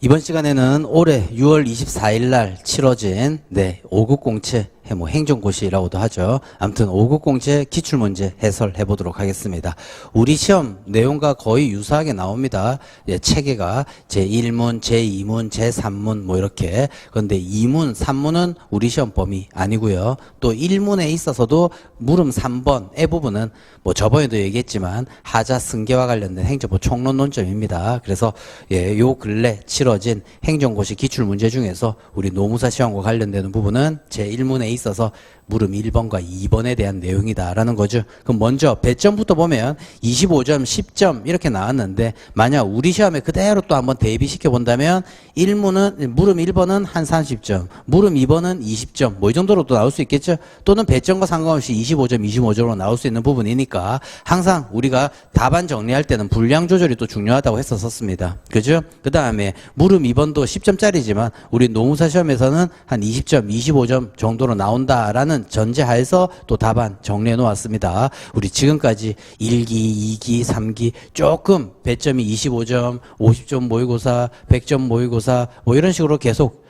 이번 시간에는 올해 6월 24일 날 치러진 5급 공채 행정고시라고도 하죠. 아무튼 5급 공채 기출문제 해설해 보도록 하겠습니다. 우리 시험 내용과 거의 유사하게 나옵니다. 체계가 제1문, 제2문, 제3문 뭐 이렇게. 그런데 2문, 3문은 우리 시험 범위 아니고요. 또 1문에 있어서도 물음 3번의 부분은 뭐 저번에도 얘기했지만 하자 승계와 관련된 행정부 총론 논점입니다. 그래서 요 근래 치러진 행정고시 기출문제 중에서 우리 노무사 시험과 관련되는 부분은 제1문에 있어서 물음 1번과 2번에 대한 내용이다라는 거죠. 그럼 먼저 배점부터 보면 25점, 10점 이렇게 나왔는데 만약 우리 시험에 그대로 또 한번 대비시켜 본다면 물음 1번은 한 30점, 물음 2번은 20점 뭐 이 정도로 또 나올 수 있겠죠. 또는 배점과 상관없이 25점, 25점으로 나올 수 있는 부분이니까 항상 우리가 답안 정리할 때는 분량 조절이 또 중요하다고 했었습니다. 그죠? 그 다음에 물음 2번도 10점짜리지만 우리 노무사 시험에서는 한 20점, 25점 정도로 나온다라는 전제하에서 또 답안 정리해 놓았습니다. 우리 지금까지 1기, 2기, 3기 조금 배점이 25점, 50점 모의고사, 100점 모의고사 뭐 이런 식으로 계속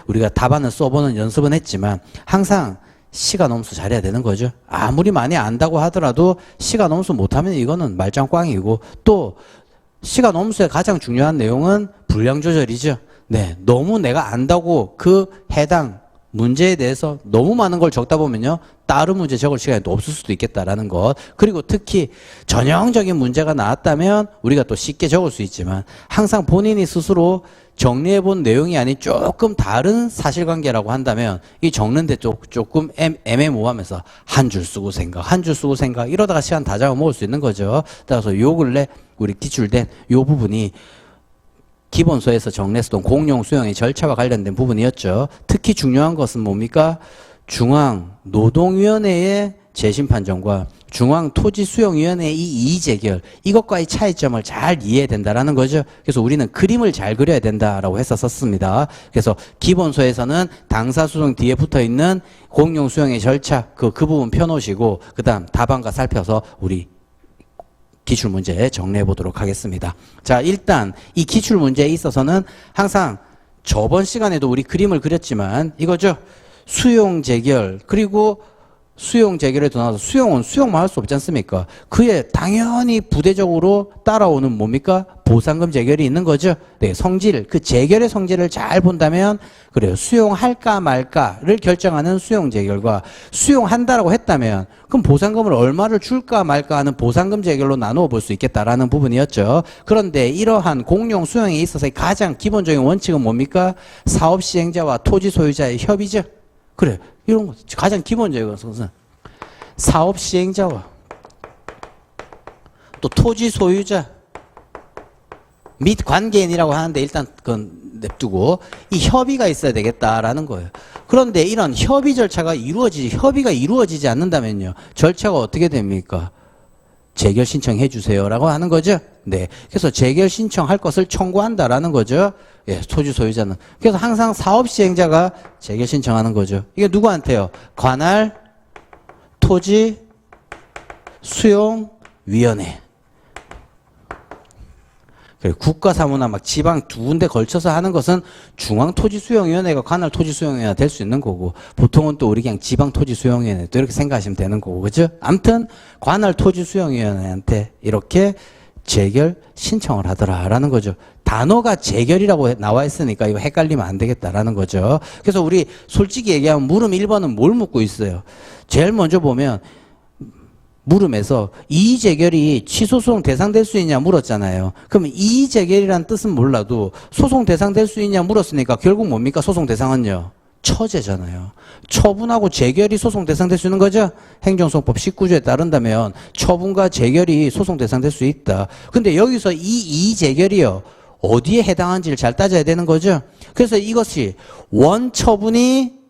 우리가 답안을 써보는 연습은 했지만 항상 시간 옴수 잘해야 되는 거죠. 아무리 많이 안다고 하더라도 시간 옴수 못하면 이거는 말짱꽝이고 또 시간 옴수의 가장 중요한 내용은 분량 조절이죠. 너무 내가 안다고 그 해당 문제에 대해서 너무 많은 걸 적다 보면요. 다른 문제 적을 시간이 또 없을 수도 있겠다라는 것. 그리고 특히 전형적인 문제가 나왔다면 우리가 또 쉽게 적을 수 있지만 항상 본인이 스스로 정리해 본 내용이 아닌 조금 다른 사실관계라고 한다면 이 적는데 조금 애매모호하면서 한 줄 쓰고 생각 이러다가 시간 다 잡아먹을 수 있는 거죠. 따라서 요 근래 우리 기출된 요 부분이 기본서에서 정리했었던 공용 수용의 절차와 관련된 부분이었죠. 특히 중요한 것은 뭡니까? 중앙노동위원회의 재심판정과 중앙토지수용위원회의 이 이의제결 이것과의 차이점을 잘 이해해야 된다라는 거죠. 그래서 우리는 그림을 잘 그려야 된다라고 했었습니다. 그래서 기본서에서는 당사소송 뒤에 붙어있는 공용수용의 절차 그 부분 펴놓으시고 그 다음 답안과 살펴서 우리 기출문제 정리해 보도록 하겠습니다. 자, 일단 이 기출문제에 있어서는 항상 저번 시간에도 우리 그림을 그렸지만 이거죠. 수용, 재결, 수용, 재결에도 나와서 수용은 수용만 할 수 없지 않습니까? 그에 당연히 부대적으로 따라오는 뭡니까? 보상금 재결이 있는 거죠. 성질, 그 재결의 성질을 잘 본다면 그래요. 수용할까 말까를 결정하는 수용 재결과 수용한다라고 했다면 그럼 보상금을 얼마를 줄까 말까 하는 보상금 재결로 나누어 볼 수 있겠다라는 부분이었죠. 그런데 이러한 공용 수용에 있어서의 가장 기본적인 원칙은 뭡니까? 사업 시행자와 토지 소유자의 협의죠. 그래, 이런 거 가장 기본적인 것은 사업 시행자와 또 토지 소유자 및 관계인이라고 하는데 일단 그건 냅두고 이 협의가 있어야 되겠다라는 거예요. 그런데 이런 협의가 이루어지지 않는다면요. 절차가 어떻게 됩니까? 재결 신청해 주세요라고 하는 거죠. 그래서 재결 신청할 것을 청구한다라는 거죠. 토지 소유자는. 그래서 항상 사업 시행자가 재결 신청하는 거죠. 이게 누구한테요? 관할 토지 수용위원회. 국가사무나 막 지방 두 군데 걸쳐서 하는 것은 중앙토지수용위원회가 관할토지수용위원회가 될 수 있는 거고 보통은 또 우리 그냥 지방토지수용위원회 또 이렇게 생각하시면 되는 거고 그죠? 아무튼 관할토지수용위원회한테 이렇게 재결 신청을 하더라라는 거죠. 단어가 재결이라고 나와 있으니까 이거 헷갈리면 안 되겠다라는 거죠. 그래서 우리 솔직히 얘기하면 물음 1번은 뭘 묻고 있어요? 제일 먼저 보면 물음에서 이의제결이 취소소송 대상될 수 있냐 물었잖아요. 그러면 이의제결이란 뜻은 몰라도 소송 대상될 수 있냐 물었으니까 결국 뭡니까? 소송 대상은요. 처제잖아요. 처분하고 재결이 소송 대상될 수 있는 거죠? 행정소송법 19조에 따른다면 처분과 재결이 소송 대상될 수 있다. 근데 여기서 이 이의제결이요. 어디에 해당하는지를 잘 따져야 되는 거죠? 그래서 이것이 원처분이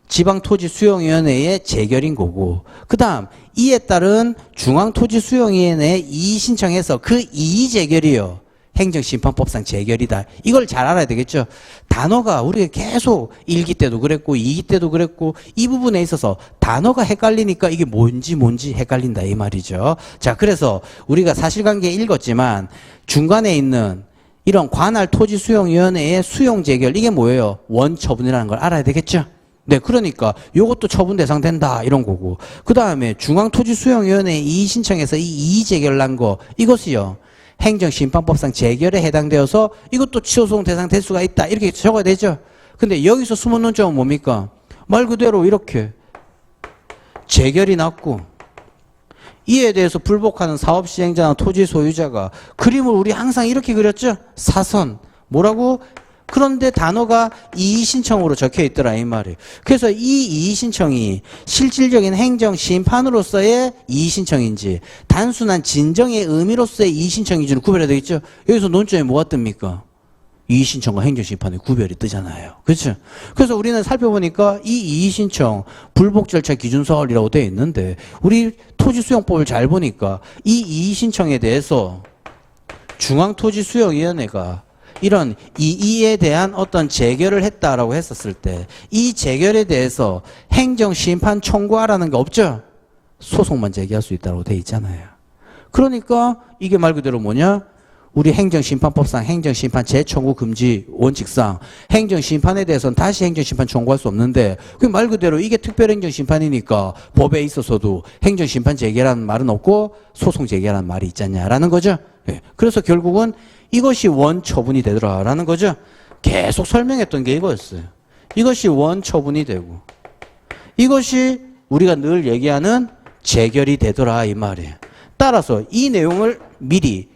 지방토지수용위원회의 재결인 거고 그 다음 이에 따른 중앙토지수용위원회에 이의 신청해서 그 이의 재결이요. 행정심판법상 재결이다. 이걸 잘 알아야 되겠죠. 단어가 우리가 계속 1기 때도 그랬고 2기 때도 그랬고 이 부분에 있어서 단어가 헷갈리니까 이게 뭔지 헷갈린다 이 말이죠. 자, 그래서 우리가 사실관계 읽었지만 중간에 있는 이런 관할 토지수용위원회의 수용재결, 이게 뭐예요? 원처분이라는 걸 알아야 되겠죠? 네, 그러니까 요것도 처분 대상 된다 이런 거고, 그 다음에 중앙토지수용위원회 이의신청에서 이 이의재결 난 거, 이것이요 행정심판법상 재결에 해당되어서 이것도 취소소송 대상 될 수가 있다 이렇게 적어야 되죠. 근데 여기서 숨은 논점은 뭡니까? 말 그대로 이렇게 재결이 났고 이에 대해서 불복하는 사업시행자나 토지 소유자가 그림을 우리 항상 이렇게 그렸죠? 사선 뭐라고? 그런데 단어가 이의신청으로 적혀 있더라 이 말이에요. 그래서 이 이의신청이 실질적인 행정심판으로서의 이의신청인지 단순한 진정의 의미로서의 이의신청인지는 구별해야 되겠죠. 여기서 논점에 뭐가 뜹니까? 이의신청과 행정심판의 구별이 뜨잖아요. 그렇죠? 그래서 우리는 살펴보니까 이 이의신청 불복 절차 기준서열이라고 되어 있는데 우리 토지수용법을 잘 보니까 이 이의신청에 대해서 중앙토지수용위원회가 이런 이의에 대한 어떤 재결을 했다라고 했었을 때 이 재결에 대해서 행정심판 청구하라는 게 없죠? 소송만 제기할 수 있다고 돼 있잖아요. 그러니까 이게 말 그대로 뭐냐? 우리 행정심판법상 행정심판 재청구 금지 원칙상 행정심판에 대해서는 다시 행정심판 청구할 수 없는데 그 말 그대로 이게 특별행정심판이니까 법에 있어서도 행정심판 재개라는 말은 없고 소송 재개라는 말이 있잖냐라는 거죠. 예. 그래서 결국은 이것이 원처분이 되더라라는 거죠. 계속 설명했던 게 이거였어요. 이것이 원처분이 되고 이것이 우리가 늘 얘기하는 재결이 되더라 이 말이에요. 따라서 이 내용을 미리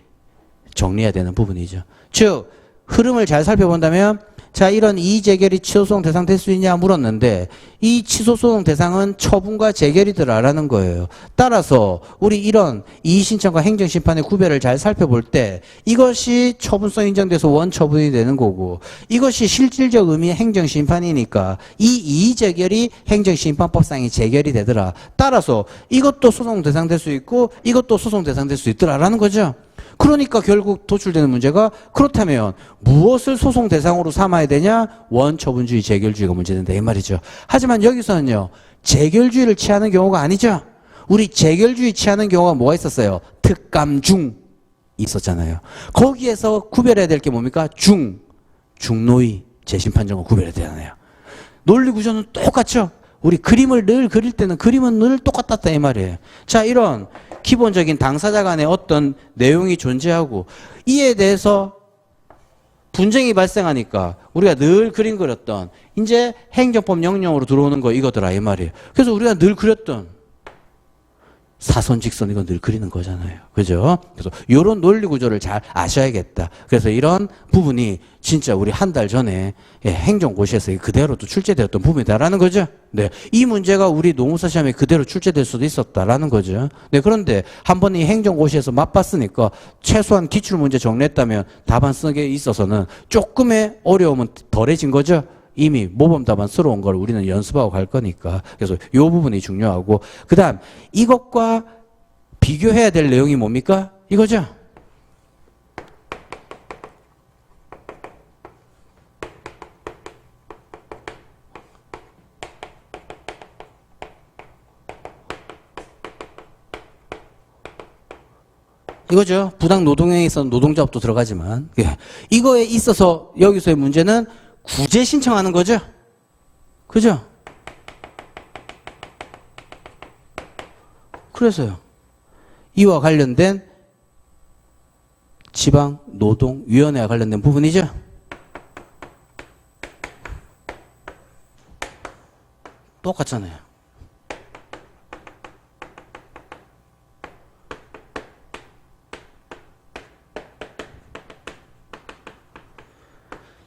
정리해야 되는 부분이죠. 즉 흐름을 잘 살펴본다면 자 이런 이의재결이 취소소송 대상 될 수 있냐 물었는데 이 취소소송 대상은 처분과 재결이더라라는 거예요. 따라서 우리 이런 이의신청과 행정심판의 구별을 잘 살펴볼 때 이것이 처분성 인정돼서 원처분이 되는 거고 이것이 실질적 의미의 행정심판이니까 이 이의재결이 행정심판법상의 재결이 되더라. 따라서 이것도 소송 대상 될 수 있고 이것도 소송 대상 될 수 있더라라는 거죠. 그러니까 결국 도출되는 문제가 그렇다면 무엇을 소송 대상으로 삼아야 되냐? 원처분주의, 재결주의가 문제된다 이 말이죠. 하지만 여기서는요. 재결주의를 취하는 경우가 아니죠. 우리 재결주의 취하는 경우가 뭐가 있었어요? 특감중 있었잖아요. 거기에서 구별해야 될 게 뭡니까? 중노위, 재심판정을 구별해야 되잖아요. 논리구조는 똑같죠. 우리 그림을 늘 그릴 때는 그림은 늘 똑같았다 이 말이에요. 자 이런 기본적인 당사자 간의 어떤 내용이 존재하고 이에 대해서 분쟁이 발생하니까 우리가 늘 그림 그렸던 이제 행정법 영역으로 들어오는 거 이거더라 이 말이에요. 그래서 우리가 늘 그렸던 사선 직선 이건 늘 그리는 거잖아요. 그죠? 그래서 이런 논리 구조를 잘 아셔야겠다. 그래서 이런 부분이 진짜 우리 한 달 전에 행정고시에서 그대로 또 출제되었던 부분이다라는 거죠. 네. 이 문제가 우리 노무사 시험에 그대로 출제될 수도 있었다라는 거죠. 네. 그런데 한번 이 행정고시에서 맛봤으니까 최소한 기출문제 정리했다면 답안 쓰기에 있어서는 조금의 어려움은 덜해진 거죠. 이미 모범답안스러운 걸 우리는 연습하고 갈 거니까. 그래서 이 부분이 중요하고 그 다음 이것과 비교해야 될 내용이 뭡니까? 이거죠. 이거죠. 부당 노동행위에 있어서 노동자업도 들어가지만 이거에 있어서 여기서의 문제는 구제 신청하는 거죠? 그죠? 그래서요. 이와 관련된 지방노동위원회와 관련된 부분이죠? 똑같잖아요.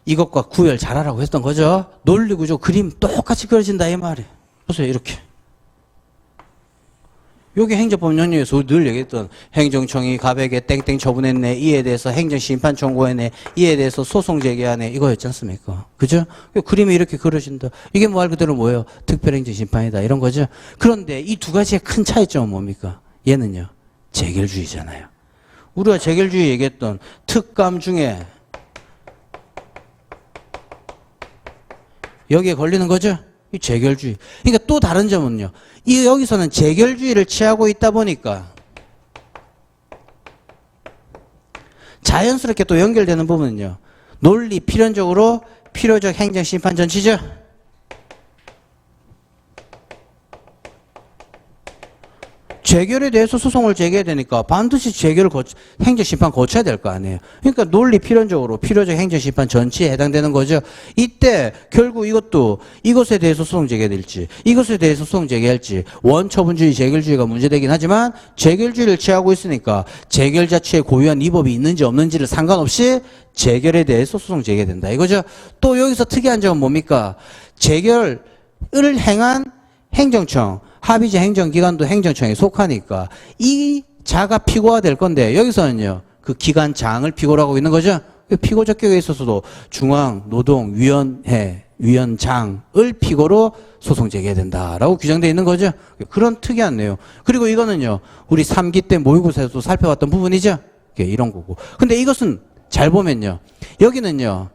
이것과 구별 잘하라고 했던 거죠. 논리구조 그림 똑같이 그려진다 이 말이에요. 보세요 이렇게. 요게 행정법 영역에서 늘 얘기했던 행정청이 갑에게 땡땡 처분했네. 이에 대해서 행정심판 청구했네. 이에 대해서 소송 제기하네. 이거였지 않습니까? 그죠? 그림이 이렇게 그려진다. 이게 말 그대로 뭐예요? 특별행정심판이다. 이런 거죠. 그런데 이 두 가지의 큰 차이점은 뭡니까? 얘는요. 재결주의잖아요. 우리가 재결주의 얘기했던 특감 중에 여기에 걸리는 거죠? 이 재결주의. 그러니까 또 다른 점은요. 이 여기서는 재결주의를 취하고 있다 보니까 자연스럽게 또 연결되는 부분은요. 논리 필연적으로 필요적 행정 심판 전치죠. 재결에 대해서 소송을 제기해야 되니까 반드시 행정심판 거쳐야 될 거 아니에요. 그러니까 논리 필연적으로 필요적 행정심판 전치에 해당되는 거죠. 이때 결국 이것에 대해서 소송 제기해야 될지 이것에 대해서 소송 제기할지 원처분주의 재결주의가 문제되긴 하지만 재결주의를 취하고 있으니까 재결 자체에 고유한 위법이 있는지 없는지를 상관없이 재결에 대해서 소송 제기해야 된다. 이거죠. 또 여기서 특이한 점은 뭡니까? 재결을 행한 행정청 합의제 행정기관도 행정청에 속하니까 이 자가 피고가 될 건데 여기서는요 그 기관장을 피고로 하고 있는 거죠. 피고 적격에 있어서도 중앙노동위원회 위원장을 피고로 소송 제기해야 된다라고 규정되어 있는 거죠. 그런 특이한 내용. 그리고 이거는요 우리 3기 때 모의고사에서도 살펴봤던 부분이죠. 이런 거고. 근데 이것은 잘 보면요 여기는요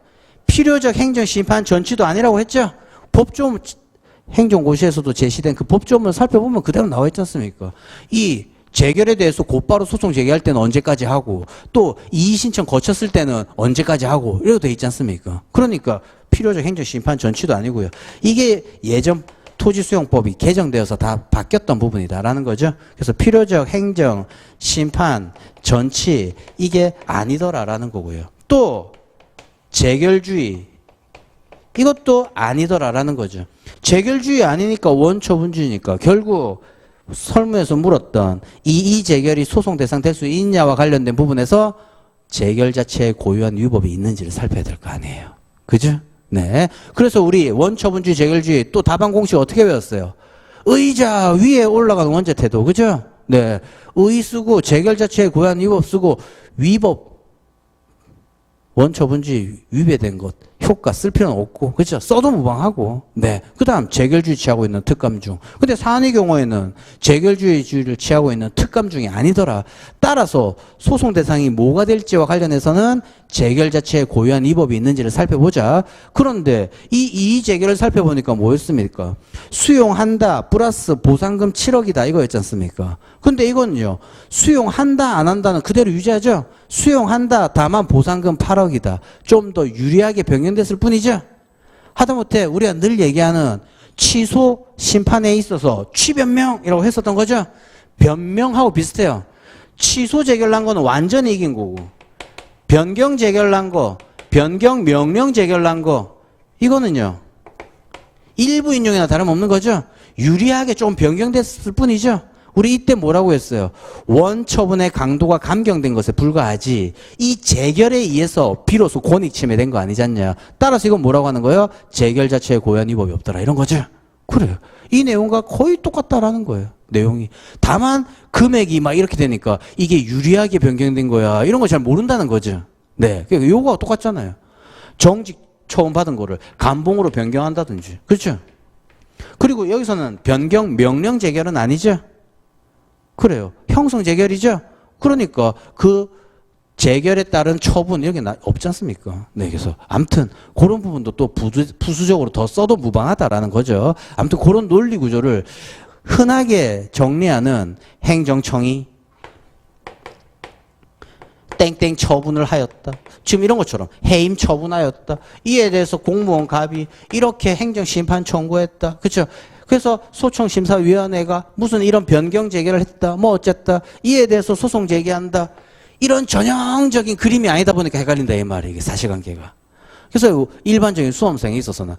필요적 행정심판 전치도 아니라고 했죠. 법조문 행정고시에서도 제시된 그 법조문을 살펴보면 그대로 나와 있지 않습니까? 이 재결에 대해서 곧바로 소송 제기할 때는 언제까지 하고 또 이의신청 거쳤을 때는 언제까지 하고 이렇게 돼 있지 않습니까? 그러니까 필요적 행정심판 전치도 아니고요. 이게 예전 토지수용법이 개정되어서 다 바뀌었던 부분이다라는 거죠. 그래서 필요적 행정심판 전치 이게 아니더라라는 거고요. 또 재결주의 이것도 아니더라라는 거죠. 재결주의 아니니까 원처분주의니까 결국 설문에서 물었던 이의 재결이 소송 대상 될 수 있냐와 관련된 부분에서 재결 자체에 고유한 위법이 있는지를 살펴야 될 거 아니에요. 그죠? 네. 그래서 우리 원처분주의 재결주의 또 답안 공식 어떻게 배웠어요? 의자 위에 올라가는 원죄 태도. 그죠? 네. 의 쓰고 재결 자체에 고유한 위법 쓰고 위법 원처분주의 위배된 것 효과 쓸 필요는 없고 그렇죠? 써도 무방하고 네. 그다음 재결주의 취하고 있는 특감 중 근데 사안의 경우에는 재결주의주의를 취하고 있는 특감 중이 아니더라. 따라서 소송 대상이 뭐가 될지와 관련해서는 재결 자체에 고유한 위법이 있는지를 살펴보자. 그런데 이 이의 재결을 살펴보니까 뭐였습니까? 수용한다 플러스 보상금 7억이다 이거였지 않습니까? 근데 이건요 수용한다 안 한다는 그대로 유지하죠. 수용한다 다만 보상금 8억이다. 좀 더 유리하게 변경됐을 뿐이죠. 하다못해 우리가 늘 얘기하는 취소 심판에 있어서 취변명이라고 했었던 거죠. 변명하고 비슷해요. 취소 재결난 거는 완전히 이긴 거고 변경 재결난 거 변경 명령 재결난 거 이거는요 일부 인용이나 다름없는 거죠. 유리하게 좀 변경됐을 뿐이죠. 우리 이때 뭐라고 했어요? 원처분의 강도가 감경된 것에 불과하지 이 재결에 의해서 비로소 권익 침해된 거 아니지 않냐. 따라서 이건 뭐라고 하는 거예요? 재결 자체에 고유한 위법이 없더라 이런 거죠. 그래요. 이 내용과 거의 똑같다라는 거예요. 내용이. 다만 금액이 막 이렇게 되니까 이게 유리하게 변경된 거야 이런 거 잘 모른다는 거죠. 네, 그러니까 요거가 똑같잖아요. 정직 처음 받은 거를 감봉으로 변경한다든지 그렇죠. 그리고 여기서는 변경 명령 재결은 아니죠. 그래요. 형성 재결이죠. 그러니까 그 재결에 따른 처분 이런 게 없지 않습니까? 네, 그래서 아무튼 그런 부분도 또 부수적으로 더 써도 무방하다라는 거죠. 아무튼 그런 논리 구조를 흔하게 정리하는 행정청이 땡땡 처분을 하였다. 지금 이런 것처럼 해임 처분하였다. 이에 대해서 공무원 갑이 이렇게 행정심판 청구했다. 그렇죠? 그래서 소청심사위원회가 무슨 이런 변경 재결을 했다. 뭐 어쨌다. 이에 대해서 소송 제기한다. 이런 전형적인 그림이 아니다 보니까 헷갈린다 이 말이에요. 이게 사실관계가. 그래서 일반적인 수험생에 있어서는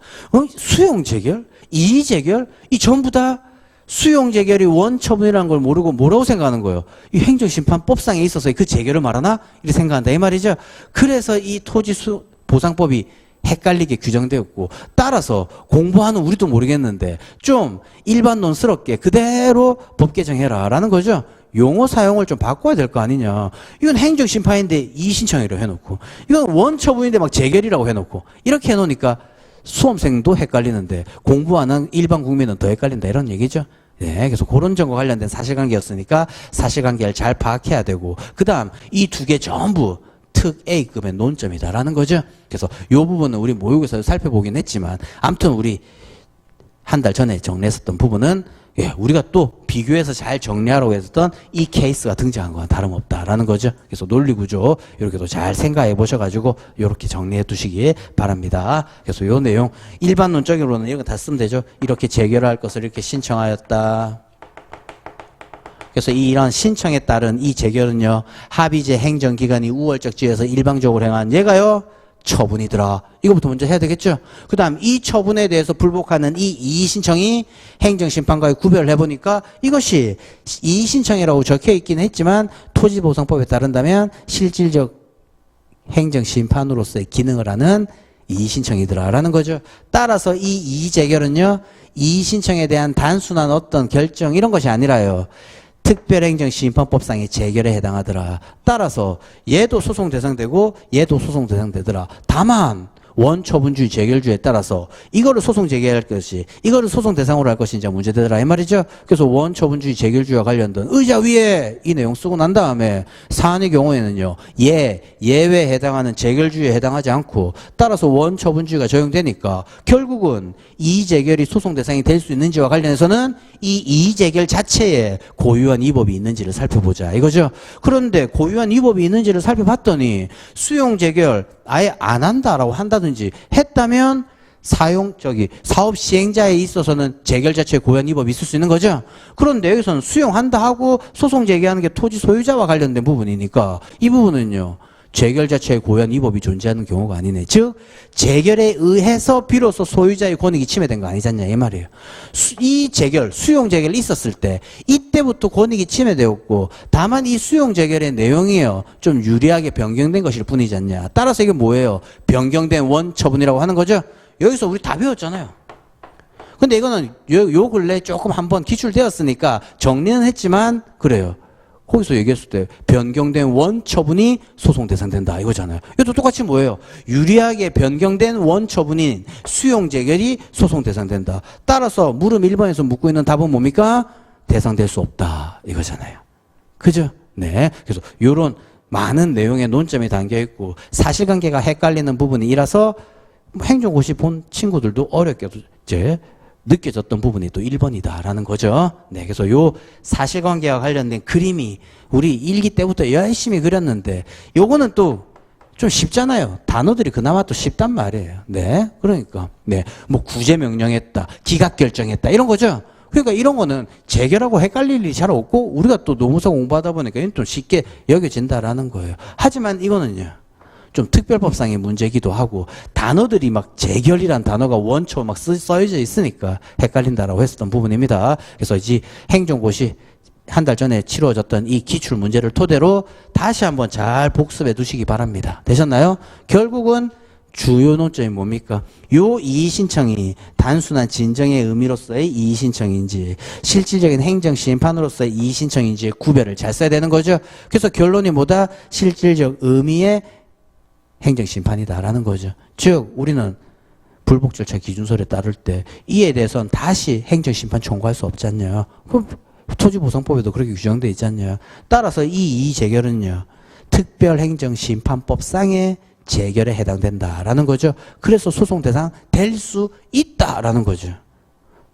수용 재결, 이의 재결 이 전부 다 수용 재결이 원처분이라는 걸 모르고 뭐라고 생각하는 거예요? 이 행정심판법상에 있어서 그 재결을 말하나? 이렇게 생각한다 이 말이죠. 그래서 이 토지보상법이 헷갈리게 규정되었고 따라서 공부하는 우리도 모르겠는데 좀 일반론스럽게 그대로 법 개정해라 라는 거죠. 용어 사용을 좀 바꿔야 될 거 아니냐. 이건 행정심판인데 이의신청이라고 해놓고 이건 원처분인데 막 재결이라고 해놓고 이렇게 해놓으니까 수험생도 헷갈리는데 공부하는 일반 국민은 더 헷갈린다 이런 얘기죠. 네, 그래서 그런 점과 관련된 사실관계였으니까 사실관계를 잘 파악해야 되고 그 다음 이 두 개 전부 특 A급의 논점이다라는 거죠. 그래서 이 부분은 우리 모의고사에서 살펴보긴 했지만 아무튼 우리 한 달 전에 정리했었던 부분은 예, 우리가 또 비교해서 잘 정리하라고 했던 이 케이스가 등장한 거와 다름없다라는 거죠. 그래서 논리구조 이렇게도 잘 생각해 보셔가지고 이렇게 정리해 두시기 바랍니다. 그래서 이 내용 일반론적으로는 이런 거 다 쓰면 되죠. 이렇게 재결할 것을 이렇게 신청하였다. 그래서 이런 신청에 따른 이 재결은요, 합의제 행정기관이 우월적 지에서 일방적으로 행한 얘가요, 처분이더라. 이거부터 먼저 해야 되겠죠? 그 다음 이 처분에 대해서 불복하는 이 이의신청이 행정심판과의 구별을 해보니까 이것이 이의신청이라고 적혀있긴 했지만 토지보상법에 따른다면 실질적 행정심판으로서의 기능을 하는 이의신청이더라 라는 거죠. 따라서 이 이의재결은요, 이의신청에 대한 단순한 어떤 결정 이런 것이 아니라요, 특별행정심판법상의 재결에 해당하더라. 따라서 얘도 소송 대상되고 얘도 소송 대상되더라. 다만 원처분주의 재결주에 따라서 이거를 소송 재개할 것이 이거를 소송 대상으로 할 것이 이제 문제되더라 이 말이죠. 그래서 원처분주의 재결주와 관련된 의자 위에 이 내용 쓰고 난 다음에 사안의 경우에는요, 예외에 해당하는 재결주에 해당하지 않고 따라서 원처분주의가 적용되니까 결국은 이의재결이 소송 대상이 될 수 있는지와 관련해서는 이 이의재결 자체에 고유한 위법이 있는지를 살펴보자 이거죠. 그런데 고유한 위법이 있는지를 살펴봤더니 수용재결 아예 안 한다라고 한다든지 했다면 사업 시행자에 있어서는 재결 자체에 고유한 위법이 있을 수 있는 거죠. 그런데 여기서는 수용한다 하고 소송 제기하는 게 토지 소유자와 관련된 부분이니까 이 부분은요, 재결 자체에 고유한 위법이 존재하는 경우가 아니네. 즉 재결에 의해서 비로소 소유자의 권익이 침해된 거 아니잖냐 이 말이에요. 이 재결, 수용 재결이 있었을 때 이때부터 권익이 침해되었고 다만 이 수용 재결의 내용이요, 좀 유리하게 변경된 것일 뿐이지 않냐. 따라서 이게 뭐예요? 변경된 원처분이라고 하는 거죠. 여기서 우리 다 배웠잖아요. 근데 이거는 요 근래 조금 한번 기출되었으니까 정리는 했지만 그래요. 거기서 얘기했을 때 변경된 원처분이 소송 대상된다 이거잖아요. 이것도 똑같이 뭐예요? 유리하게 변경된 원처분인 수용재결이 소송 대상된다. 따라서 물음 1번에서 묻고 있는 답은 뭡니까? 대상될 수 없다 이거잖아요. 그죠? 네. 그래서 요런 많은 내용의 논점이 담겨있고 사실관계가 헷갈리는 부분이라서 행정고시 본 친구들도 어렵게 이제 느껴졌던 부분이 또 1번이다라는 거죠. 네, 그래서 요 사실관계와 관련된 그림이 우리 일기 때부터 열심히 그렸는데 요거는 또 좀 쉽잖아요. 단어들이 그나마 또 쉽단 말이에요. 네, 그러니까 네, 뭐 구제 명령했다, 기각 결정했다 이런 거죠. 그러니까 이런 거는 재결하고 헷갈릴 일이 잘 없고 우리가 또 노무사 공부하다 보니까 좀 쉽게 여겨진다라는 거예요. 하지만 이거는요, 좀 특별법상의 문제기도 하고 단어들이 막 재결이란 단어가 원초 막 써져 있으니까 헷갈린다라고 했었던 부분입니다. 그래서 이제 행정고시 한 달 전에 치러졌던 이 기출 문제를 토대로 다시 한번 잘 복습해 두시기 바랍니다. 되셨나요? 결국은 주요 논점이 뭡니까? 요 이의신청이 단순한 진정의 의미로서의 이의신청인지 실질적인 행정심판으로서의 이의신청인지의 구별을 잘 써야 되는 거죠. 그래서 결론이 뭐다? 실질적 의미의 행정심판이다라는 거죠. 즉 우리는 불복 절차 기준설에 따를 때 이에 대해서는 다시 행정심판 청구할 수 없지 않냐. 그럼 토지보상법에도 그렇게 규정되어 있지 않냐. 따라서 이 이의재결은요, 특별행정심판법상의 재결에 해당된다라는 거죠. 그래서 소송 대상 될 수 있다라는 거죠.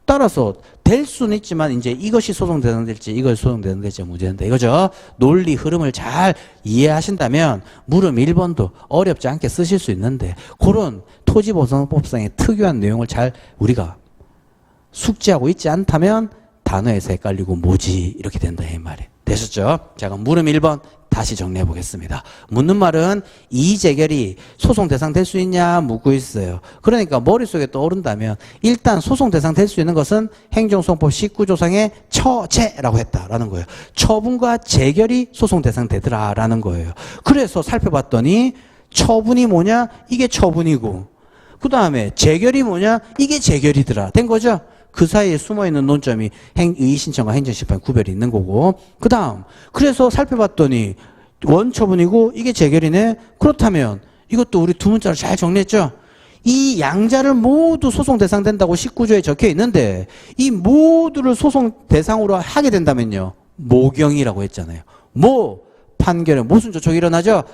따라서 될 수는 있지만 이제 이것이 소송 대상될지 이것이 소송 대상될지 문제인데 이거죠. 논리 흐름을 잘 이해하신다면 물음 1번도 어렵지 않게 쓰실 수 있는데 그런 토지보상법상의 특유한 내용을 잘 우리가 숙지하고 있지 않다면 단어에서 헷갈리고 뭐지 이렇게 된다 이 말이에요. 되셨죠? 자, 그럼 물음 1번 다시 정리해 보겠습니다. 묻는 말은 이의재결이 소송 대상 될 수 있냐 묻고 있어요. 그러니까 머릿속에 떠오른다면 일단 소송 대상 될 수 있는 것은 행정소송법 19조상의 처재라고 했다라는 거예요. 처분과 재결이 소송 대상 되더라라는 거예요. 그래서 살펴봤더니 처분이 뭐냐? 이게 처분이고 그 다음에 재결이 뭐냐? 이게 재결이더라 된 거죠. 그 사이에 숨어있는 논점이 의의신청과 행정심판 구별이 있는 거고 그 다음 그래서 살펴봤더니 원처분이고 이게 재결이네. 그렇다면 이것도 우리 두 문자로 잘 정리했죠. 이 양자를 모두 소송 대상 된다고 19조에 적혀 있는데 이 모두를 소송 대상으로 하게 된다면요, 모경이라고 했잖아요. 판결에 무슨 조촉이 일어나죠?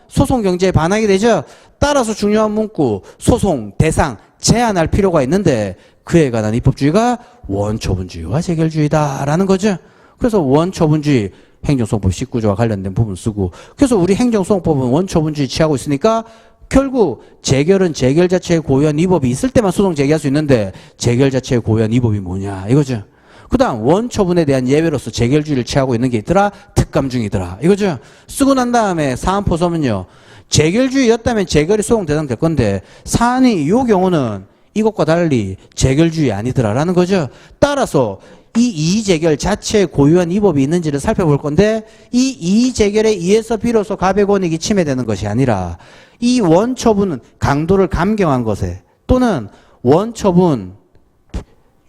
소송 경제에 반하게 되죠. 따라서 중요한 문구 소송 대상 제한할 필요가 있는데 그에 관한 입법주의가 원처분주의와 재결주의다라는 거죠. 그래서 원처분주의 행정소송법 19조와 관련된 부분 쓰고, 그래서 우리 행정소송법은 원처분주의 취하고 있으니까 결국 재결은 재결 자체의 고유한 위법이 있을 때만 소송 제기할 수 있는데 재결 자체의 고유한 위법이 뭐냐 이거죠. 그 다음 원처분에 대한 예외로서 재결주의를 취하고 있는 게 있더라. 특감중이더라 이거죠. 쓰고 난 다음에 사안포섬은요, 재결주의였다면 재결이 소송 대상 될 건데 사안이 이 경우는 이것과 달리 재결주의 아니더라라는 거죠. 따라서 이 이의재결 자체에 고유한 위법이 있는지를 살펴볼 건데, 이 이의재결에 의해서 비로소 가백원익이 침해되는 것이 아니라 이 원처분은 강도를 감경한 것에 또는 원처분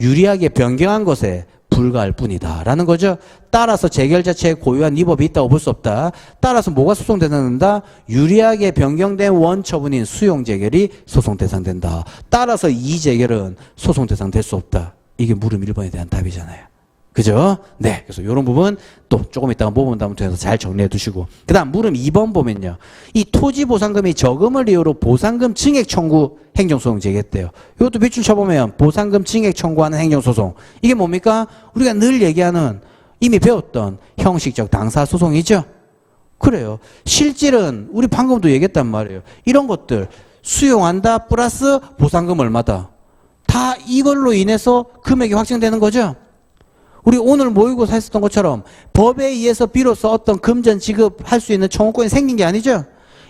유리하게 변경한 것에 불과할 뿐이다 라는 거죠. 따라서 재결 자체에 고유한 위법이 있다고 볼 수 없다. 따라서 뭐가 소송 대상된다? 유리하게 변경된 원처분인 수용재결이 소송 대상된다. 따라서 이의재결은 소송 대상 될 수 없다. 이게 물음 1번에 대한 답이잖아요. 그죠? 네. 그래서 이런 부분 또 조금 이따가 모범 다음 통해서 잘 정리해 두시고. 그 다음 물음 2번 보면요. 이 토지보상금이 저금을 이유로 보상금 증액 청구 행정소송 제기했대요. 이것도 밑줄 쳐보면 보상금 증액 청구하는 행정소송. 이게 뭡니까? 우리가 늘 얘기하는 이미 배웠던 형식적 당사소송이죠. 그래요. 실질은 우리 방금도 얘기했단 말이에요. 이런 것들 수용한다 플러스 보상금 얼마다. 다 이걸로 인해서 금액이 확정되는 거죠. 우리 오늘 모의고사 했었던 것처럼 법에 의해서 비로소 어떤 금전 지급할 수 있는 청구권이 생긴 게 아니죠.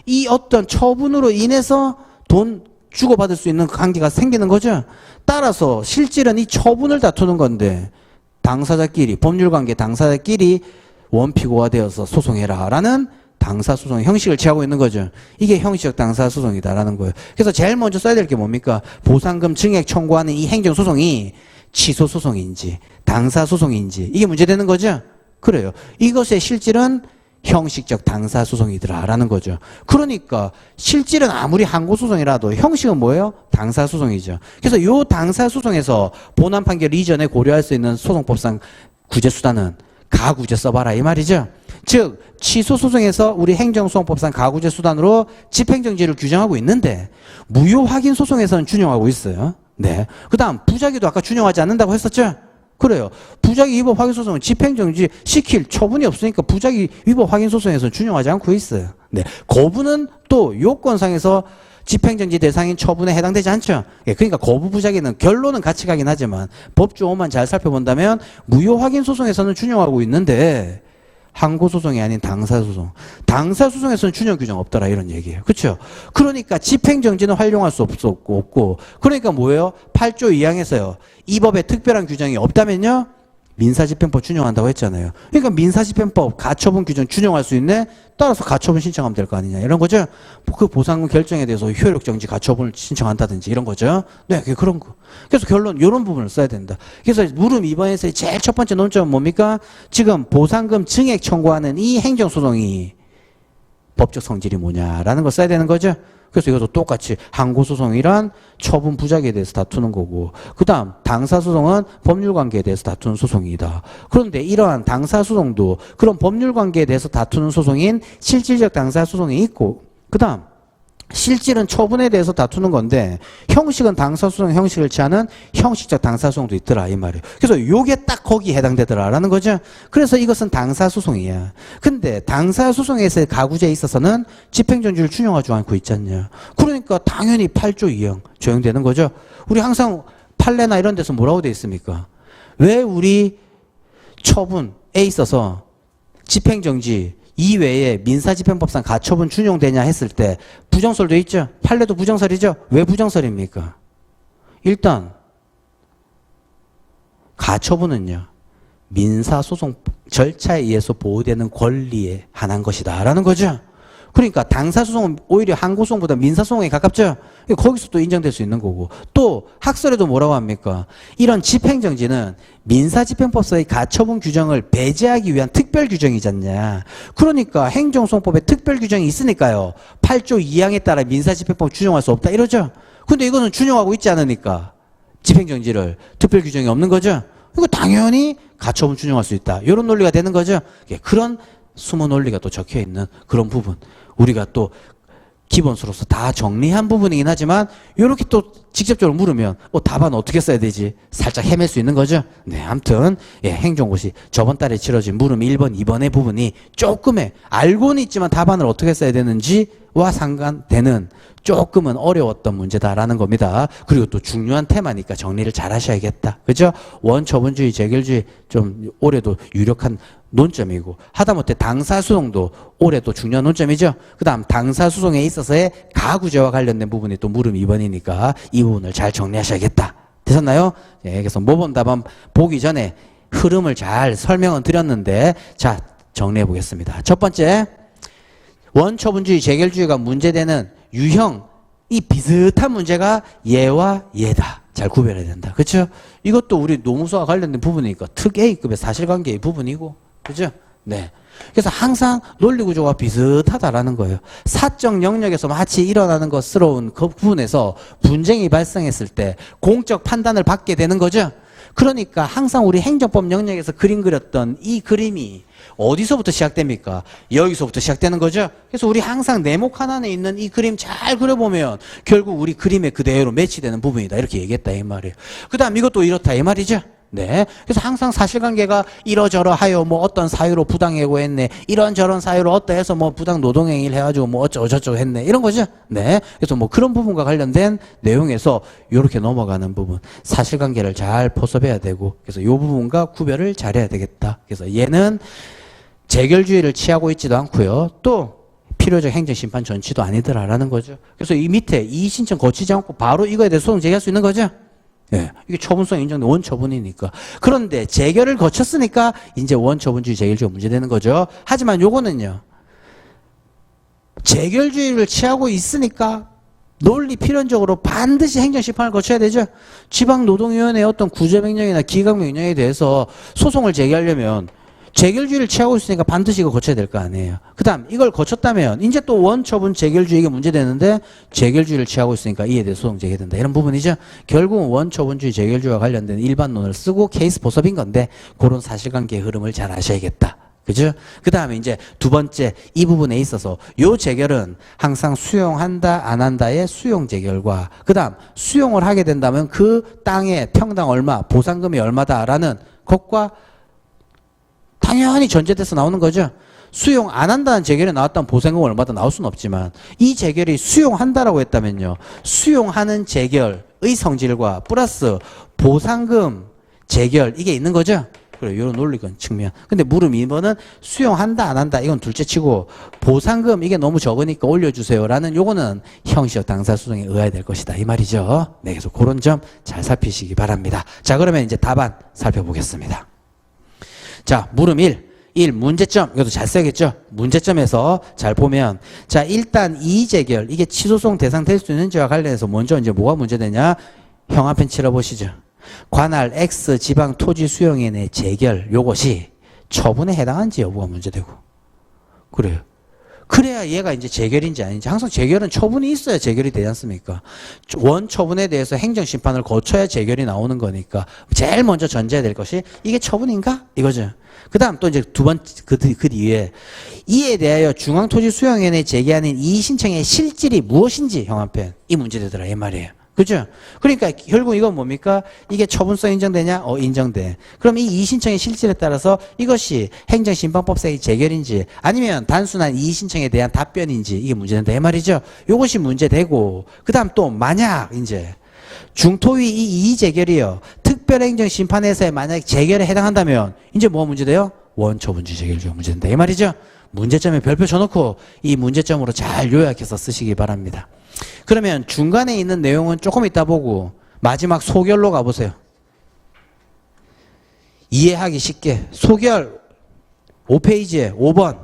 이 어떤 처분으로 인해서 돈 주고받을 수 있는 관계가 생기는 거죠. 따라서 실질은 이 처분을 다투는 건데 당사자끼리, 법률관계 당사자끼리 원피고화되어서 소송해라 라는 당사소송의 형식을 취하고 있는 거죠. 이게 형식적 당사소송이다라는 거예요. 그래서 제일 먼저 써야 될 게 뭡니까? 보상금 증액 청구하는 이 행정소송이 취소소송인지 당사소송인지 이게 문제되는 거죠. 그래요. 이것의 실질은 형식적 당사소송이더라라는 거죠. 그러니까 실질은 아무리 항고소송이라도 형식은 뭐예요? 당사소송이죠. 그래서 이 당사소송에서 본안 판결 이전에 고려할 수 있는 소송법상 구제수단은 가구제 써봐라 이 말이죠. 즉 취소소송에서 우리 행정소송법상 가구제 수단으로 집행정지를 규정하고 있는데 무효확인소송에서는 준용하고 있어요. 네. 그 다음 부작위도 아까 준용하지 않는다고 했었죠. 그래요. 부작위 위법 확인소송은 집행정지 시킬 처분이 없으니까 부작위 위법 확인소송에서는 준용하지 않고 있어요. 네. 거부는 또 요건상에서 집행정지 대상인 처분에 해당되지 않죠. 예, 그러니까 거부 부작위는 결론은 같이 가긴 하지만 법조어만 잘 살펴본다면 무효 확인 소송에서는 준용하고 있는데 항고소송이 아닌 당사소송. 당사소송에서는 준용 규정 없더라 이런 얘기예요. 그렇죠? 그러니까 집행정지는 활용할 수 없고 그러니까 뭐예요? 8조 2항에서요. 이 법에 특별한 규정이 없다면요. 민사집행법 준용한다고 했잖아요. 그러니까 민사집행법 가처분 규정 준용할 수 있네. 따라서 가처분 신청하면 될 거 아니냐 이런 거죠. 그 보상금 결정에 대해서 효력정지 가처분을 신청한다든지 이런 거죠. 네, 그런 거. 그래서 결론 이런 부분을 써야 된다. 그래서 물음 2번에서의 제일 첫 번째 논점은 뭡니까? 지금 보상금 증액 청구하는 이 행정소송이 법적 성질이 뭐냐라는 걸 써야 되는 거죠. 그래서 이것도 똑같이 항고소송이란 처분 부작위에 대해서 다투는 거고, 그 다음 당사소송은 법률관계에 대해서 다투는 소송이다. 그런데 이러한 당사소송도 그런 법률관계에 대해서 다투는 소송인 실질적 당사소송이 있고, 그 다음 실질은 처분에 대해서 다투는 건데 형식은 당사소송 형식을 취하는 형식적 당사소송도 있더라 이 말이에요. 그래서 요게 딱 거기에 해당되더라라는 거죠. 그래서 이것은 당사소송이야. 근데 당사소송에서의 가구제에 있어서는 집행정지를 준용하지 않고 있잖냐. 그러니까 당연히 8조 2항 적용되는 거죠. 우리 항상 판례나 이런 데서 뭐라고 돼 있습니까? 왜 우리 처분에 있어서 집행정지 이외에 민사집행법상 가처분 준용되냐 했을 때 부정설도 있죠. 판례도 부정설이죠. 왜 부정설입니까? 일단 가처분은요. 민사소송 절차에 의해서 보호되는 권리에 한한 것이다 라는 거죠. 그러니까 당사소송은 오히려 항고소송보다 민사소송에 가깝죠. 거기서 또 인정될 수 있는 거고, 또 학설에도 뭐라고 합니까? 이런 집행정지는 민사집행법상의 가처분 규정을 배제하기 위한 특별 규정이지 않냐. 그러니까 행정소송법에 특별 규정이 있으니까요 8조 2항에 따라 민사집행법 준용할 수 없다 이러죠. 근데 이거는 준용하고 있지 않으니까 집행정지를 특별 규정이 없는 거죠. 이거 당연히 가처분 준용할 수 있다 이런 논리가 되는 거죠. 그런 숨은 논리가 또 적혀있는 그런 부분, 우리가 또 기본서로서 다 정리한 부분이긴 하지만 이렇게 또 직접적으로 물으면 답안 어떻게 써야 되지? 살짝 헤맬 수 있는 거죠. 네, 아무튼 행정고시 저번 달에 치러진 물음 1번, 2번의 부분이 조금의 알고는 있지만 답안을 어떻게 써야 되는지와 상관되는 조금은 어려웠던 문제다라는 겁니다. 그리고 또 중요한 테마니까 정리를 잘 하셔야겠다. 그죠? 원처분주의, 재결주의 좀 올해도 유력한 논점이고 하다못해 당사수송도 올해 또 중요한 논점이죠. 그 다음 당사수송에 있어서의 가구제와 관련된 부분이 또 물음 2번이니까 이 부분을 잘 정리하셔야겠다. 되셨나요? 예, 그래서 모범 답안 보기 전에 흐름을 잘 설명은 드렸는데 자 정리해 보겠습니다. 첫 번째 원처분주의, 재결주의가 문제되는 유형 이 비슷한 문제가 얘와 얘다. 잘 구별해야 된다. 그렇죠? 이것도 우리 노무서와 관련된 부분이니까 특 A급의 사실관계의 부분이고 그죠? 네. 그래서 항상 논리구조가 비슷하다라는 거예요. 사적 영역에서 마치 일어나는 것스러운 그 부분에서 분쟁이 발생했을 때 공적 판단을 받게 되는 거죠. 그러니까 항상 우리 행정법 영역에서 그림 그렸던 이 그림이 어디서부터 시작됩니까? 여기서부터 시작되는 거죠. 그래서 우리 항상 네모 칸 안에 있는 이 그림 잘 그려보면 결국 우리 그림에 그대로 매치되는 부분이다. 이렇게 얘기했다 이 말이에요. 그 다음 이것도 이렇다 이 말이죠. 네. 그래서 항상 사실관계가 이러저러 하여 뭐 어떤 사유로 부당해고했네. 이런저런 사유로 어떠해서 뭐 부당 노동행위를 해가지고 뭐 어쩌고저쩌고 했네. 이런 거죠. 네. 그래서 뭐 그런 부분과 관련된 내용에서 이렇게 넘어가는 부분. 사실관계를 잘 포섭해야 되고 그래서 이 부분과 구별을 잘해야 되겠다. 그래서 얘는 재결주의를 취하고 있지도 않고요. 또 필요적 행정심판 전치도 아니더라라는 거죠. 그래서 이 밑에 이의신청 거치지 않고 바로 이거에 대해서 소송 제기할 수 있는 거죠. 예, 이게 처분성 인정된 원처분이니까. 그런데 재결을 거쳤으니까 이제 원처분주의, 재결주의가 문제되는 거죠. 하지만 요거는요. 재결주의를 취하고 있으니까 논리 필연적으로 반드시 행정심판을 거쳐야 되죠. 지방노동위원회의 어떤 구제명령이나 기각명령에 대해서 소송을 제기하려면 재결주의를 취하고 있으니까 반드시 이거 거쳐야 될 거 아니에요. 그 다음 이걸 거쳤다면 이제 또 원처분 재결주의가 문제되는데 재결주의를 취하고 있으니까 이에 대해 소송 제기된다. 이런 부분이죠. 결국은 원처분주의, 재결주의와 관련된 일반론을 쓰고 케이스 보섭인 건데 그런 사실관계의 흐름을 잘 아셔야겠다. 그죠? 그 다음에 이제 두 번째 이 부분에 있어서 요 재결은 항상 수용한다 안 한다의 수용 재결과 그 다음 수용을 하게 된다면 그 땅의 평당 얼마 보상금이 얼마다라는 것과 당연히 전제돼서 나오는 거죠. 수용 안 한다는 재결이 나왔다면 보상금 얼마다 나올 수는 없지만 이 재결이 수용한다라고 했다면요. 수용하는 재결의 성질과 플러스 보상금 재결 이게 있는 거죠. 그래 이런 논리적 측면. 근데 물음 2번은 수용한다 안 한다 이건 둘째 치고 보상금 이게 너무 적으니까 올려주세요라는 요거는 형식 당사수송에 의해야 될 것이다 이 말이죠. 네, 그래서 그런 점 잘 살피시기 바랍니다. 자 그러면 이제 답안 살펴보겠습니다. 자, 물음 1 문제점, 이것도 잘 써야겠죠? 문제점에서 잘 보면, 자, 일단 이의재결, 이게 취소송 대상 될 수 있는지와 관련해서 먼저 이제 뭐가 문제되냐? 형합편 치러보시죠. 관할 X 지방 토지 수용인의 재결, 요것이 처분에 해당한지 여부가 문제되고. 그래요. 그래야 얘가 이제 재결인지 아닌지. 항상 재결은 처분이 있어야 재결이 되지 않습니까? 원처분에 대해서 행정심판을 거쳐야 재결이 나오는 거니까 제일 먼저 전제해야 될 것이 이게 처분인가? 이거죠. 그 다음 또 이제 두 번째 그 뒤에 이에 대하여 중앙토지수용위원회에 제기하는 이의신청의 실질이 무엇인지 형합편 이 문제되더라 이 말이에요. 그죠? 그러니까 결국 이건 뭡니까? 이게 처분성 인정되냐? 인정돼. 그럼 이 이의신청의 실질에 따라서 이것이 행정심판법상의 재결인지 아니면 단순한 이의신청에 대한 답변인지 이게 문제된다 이 말이죠. 이것이 문제되고 그 다음 또 만약 이제 중토위 이 이의재결이요. 특별행정심판에서의 만약 재결에 해당한다면 이제 뭐가 문제돼요? 원처분주의 재결주가 문제된다 이 말이죠. 문제점에 별표 쳐놓고 이 문제점으로 잘 요약해서 쓰시기 바랍니다. 그러면 중간에 있는 내용은 조금 이따 보고 마지막 소결로 가보세요. 이해하기 쉽게 소결 5페이지에 5번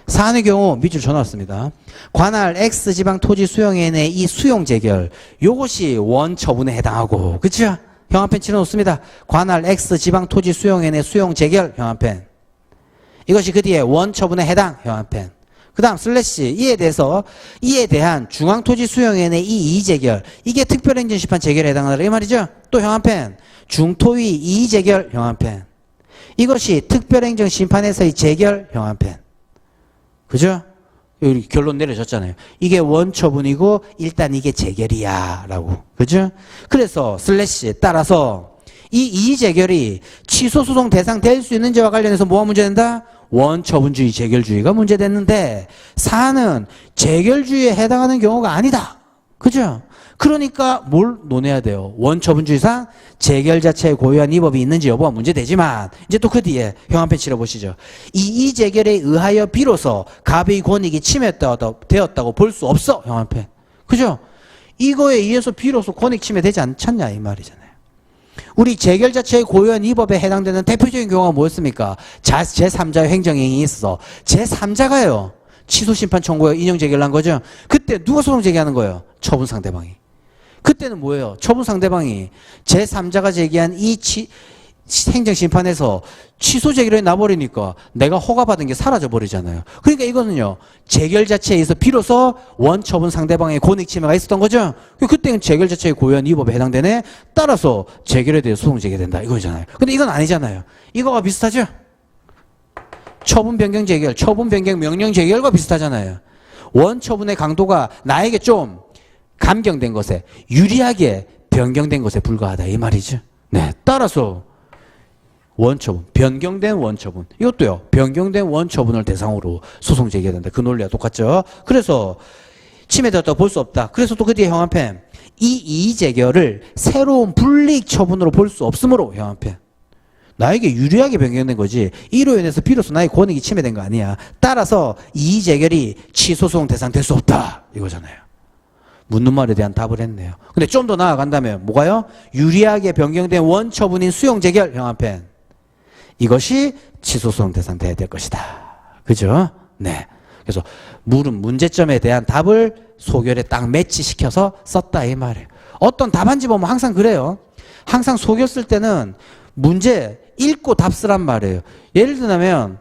사안의 경우 밑줄 쳐놨습니다. 관할 X지방 토지 수용인의 이 수용 재결 요것이 원처분에 해당하고 그쵸? 형한편 치러놓습니다. 관할 X지방 토지 수용인의 수용 재결 형한편 이것이 그 뒤에 원처분에 해당 형한편 그 다음 슬래시 이에 대한 중앙토지 수용위원회 이 이의재결 이게 특별행정심판 재결에 해당한다 이 말이죠. 또 형한편 중토위 이의재결 형한편 이것이 특별행정심판에서의 재결 형한편 그죠? 여기 결론 내려졌잖아요. 이게 원처분이고 일단 이게 재결이야 라고. 그죠? 그래서 슬래시 따라서 이 이의재결이 취소소송 대상 될 수 있는지와 관련해서 뭐가 문제된다? 원처분주의 재결주의가 문제됐는데 사안은 재결주의에 해당하는 경우가 아니다. 그죠? 그러니까 뭘 논해야 돼요? 원처분주의상 재결 자체에 고유한 위법이 있는지 여부가 문제되지만 이제 또 그 뒤에 형 한 편 치러보시죠. 이의재결에 의하여 비로소 갑의 권익이 침해되었다고 볼 수 없어. 형 한 편. 그죠? 이거에 의해서 비로소 권익 침해되지 않잖냐 이 말이잖아요. 우리 재결 자체의 고유한 위법에 해당되는 대표적인 경우가 뭐였습니까? 제3자의 행정행위에 있어서 제3자가요. 취소심판 청구에 인용재결을 한 거죠. 그때 누가 소송 제기하는 거예요? 처분 상대방이. 그때는 뭐예요? 처분 상대방이 제3자가 제기한 이 행정심판에서 취소 제기를 나버리니까 내가 허가받은 게 사라져버리잖아요. 그러니까 이거는요. 재결 자체에 의해서 비로소 원처분 상대방의 권익침해가 있었던 거죠. 그때는 재결 자체의 고유한 위법에 해당되네. 따라서 재결에 대해 소송 제기된다. 이거잖아요. 근데 이건 아니잖아요. 이거와 비슷하죠? 처분 변경 재결, 처분 변경 명령 재결과 비슷하잖아요. 원처분의 강도가 나에게 좀 감경된 것에 유리하게 변경된 것에 불과하다 이 말이죠. 네, 따라서 원처분, 변경된 원처분 이것도요. 변경된 원처분을 대상으로 소송 제기해야 된다. 그 논리와 똑같죠. 그래서 침해되었다고 볼 수 없다. 그래서 또 그 뒤에 형 한편 이 이의재결을 새로운 불이익 처분으로 볼 수 없으므로 형 한편 나에게 유리하게 변경된 거지 이로 인해서 비로소 나의 권익이 침해된 거 아니야. 따라서 이의재결이 취소소송 대상 될 수 없다 이거잖아요. 묻는 말에 대한 답을 했네요. 근데 좀 더 나아간다면 뭐가요? 유리하게 변경된 원처분인 수용재결 형 한편 이것이 취소소송 대상 돼야 될 것이다. 그죠? 네. 그래서 물은 문제점에 대한 답을 소결에 딱 매치시켜서 썼다 이 말이에요. 어떤 답안지 보면 항상 그래요. 항상 소결 쓸 때는 문제 읽고 답 쓰란 말이에요. 예를 들면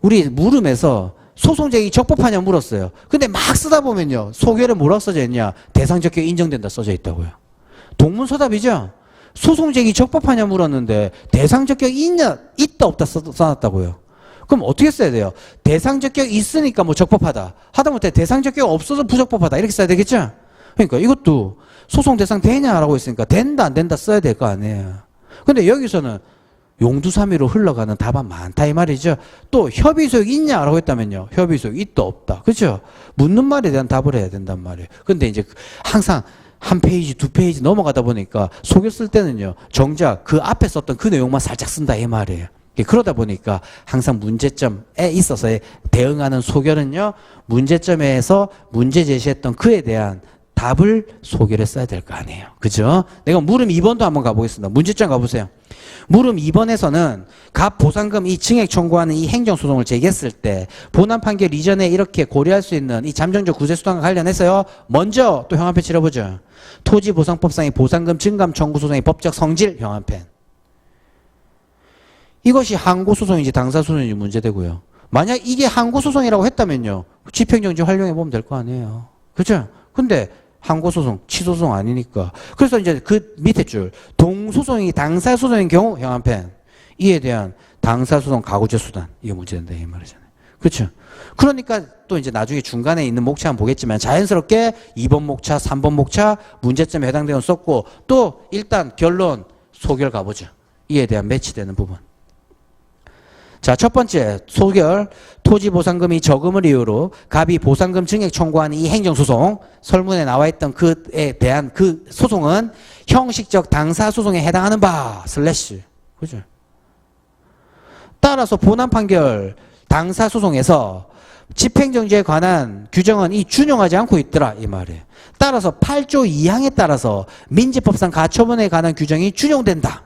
우리 물음에서 소송 제기 적법하냐 물었어요. 근데 막 쓰다 보면요. 소결에 뭐라고 써져 있냐? 대상적격 인정된다 써져 있다고요. 동문서답이죠. 소송 제기 적법하냐 물었는데 대상적격 있냐? 있다 없다 써놨다고요. 그럼 어떻게 써야 돼요? 대상적격 있으니까 뭐 적법하다. 하다못해 대상적격 없어서 부적법하다. 이렇게 써야 되겠죠? 그러니까 이것도 소송 대상 되냐라고 했으니까 된다 안 된다 써야 될 거 아니에요. 근데 여기서는 용두사미로 흘러가는 답안 많다 이 말이죠. 또 협의소용 있냐라고 했다면요. 협의소용 있다 없다. 그렇죠? 묻는 말에 대한 답을 해야 된단 말이에요. 근데 이제 항상 한 페이지 두 페이지 넘어가다 보니까 소개 쓸 때는요. 정작 그 앞에 썼던 그 내용만 살짝 쓴다 이 말이에요. 그러다 보니까 항상 문제점에 있어서의 대응하는 소결은요. 문제점에서 문제 제시했던 그에 대한 답을 소결에 써야 될 거 아니에요. 그죠? 내가 물음 2번도 한번 가보겠습니다. 문제점 가보세요. 물음 2번에서는 갑 보상금 이 증액 청구하는 이 행정소송을 제기했을 때 본안 판결 이전에 이렇게 고려할 수 있는 이 잠정적 구제수단과 관련해서요. 먼저 또 형한편 치러보죠. 토지보상법상의 보상금 증감 청구 소송의 법적 성질 형한편. 이것이 항고소송인지 당사소송인지 문제되고요. 만약 이게 항고소송이라고 했다면요. 집행정지 활용해보면 될 거 아니에요. 그죠? 근데 항고소송, 취소소송 아니니까. 그래서 이제 그 밑에 줄 동소송이 당사소송인 경우 형 한편 이에 대한 당사소송 가구제 수단 이게 문제된다 이 말이잖아요. 그렇죠? 그러니까 또 이제 나중에 중간에 있는 목차 한번 보겠지만 자연스럽게 2번 목차, 3번 목차 문제점에 해당되는 썼고 또 일단 결론 소결 가보죠. 이에 대한 매치되는 부분. 자, 첫 번째 소결 토지보상금이 저금을 이유로 갑이 보상금 증액 청구하는 이 행정소송 설문에 나와 있던 그에 대한 그 소송은 형식적 당사소송에 해당하는 바 슬래시 그죠? 따라서 본안 판결 당사소송에서 집행정지에 관한 규정은 이 준용하지 않고 있더라 이 말이에요. 따라서 8조 2항에 따라서 민지법상 가처분에 관한 규정이 준용된다.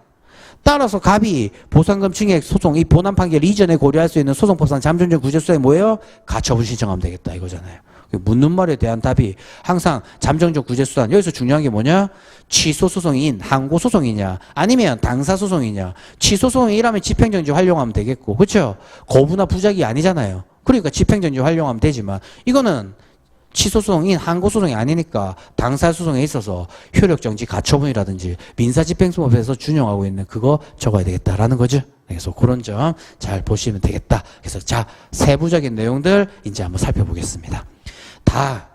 따라서 갑이 보상금 증액 소송 이 본안 판결 이전에 고려할 수 있는 소송법상 잠정적 구제수단이 뭐예요? 가처분 신청하면 되겠다 이거잖아요. 묻는 말에 대한 답이 항상 잠정적 구제수단 여기서 중요한 게 뭐냐? 취소소송인 항고소송이냐 아니면 당사소송이냐. 취소소송이라면 집행정지 활용하면 되겠고 그렇죠? 거부나 부작이 아니잖아요. 그러니까 집행정지 활용하면 되지만 이거는 취소소송인 항고소송이 아니니까 당사소송에 있어서 효력정지 가처분이라든지 민사집행소법에서 준용하고 있는 그거 적어야 되겠다라는 거죠. 그래서 그런 점 잘 보시면 되겠다. 그래서 자 세부적인 내용들 이제 한번 살펴보겠습니다. 다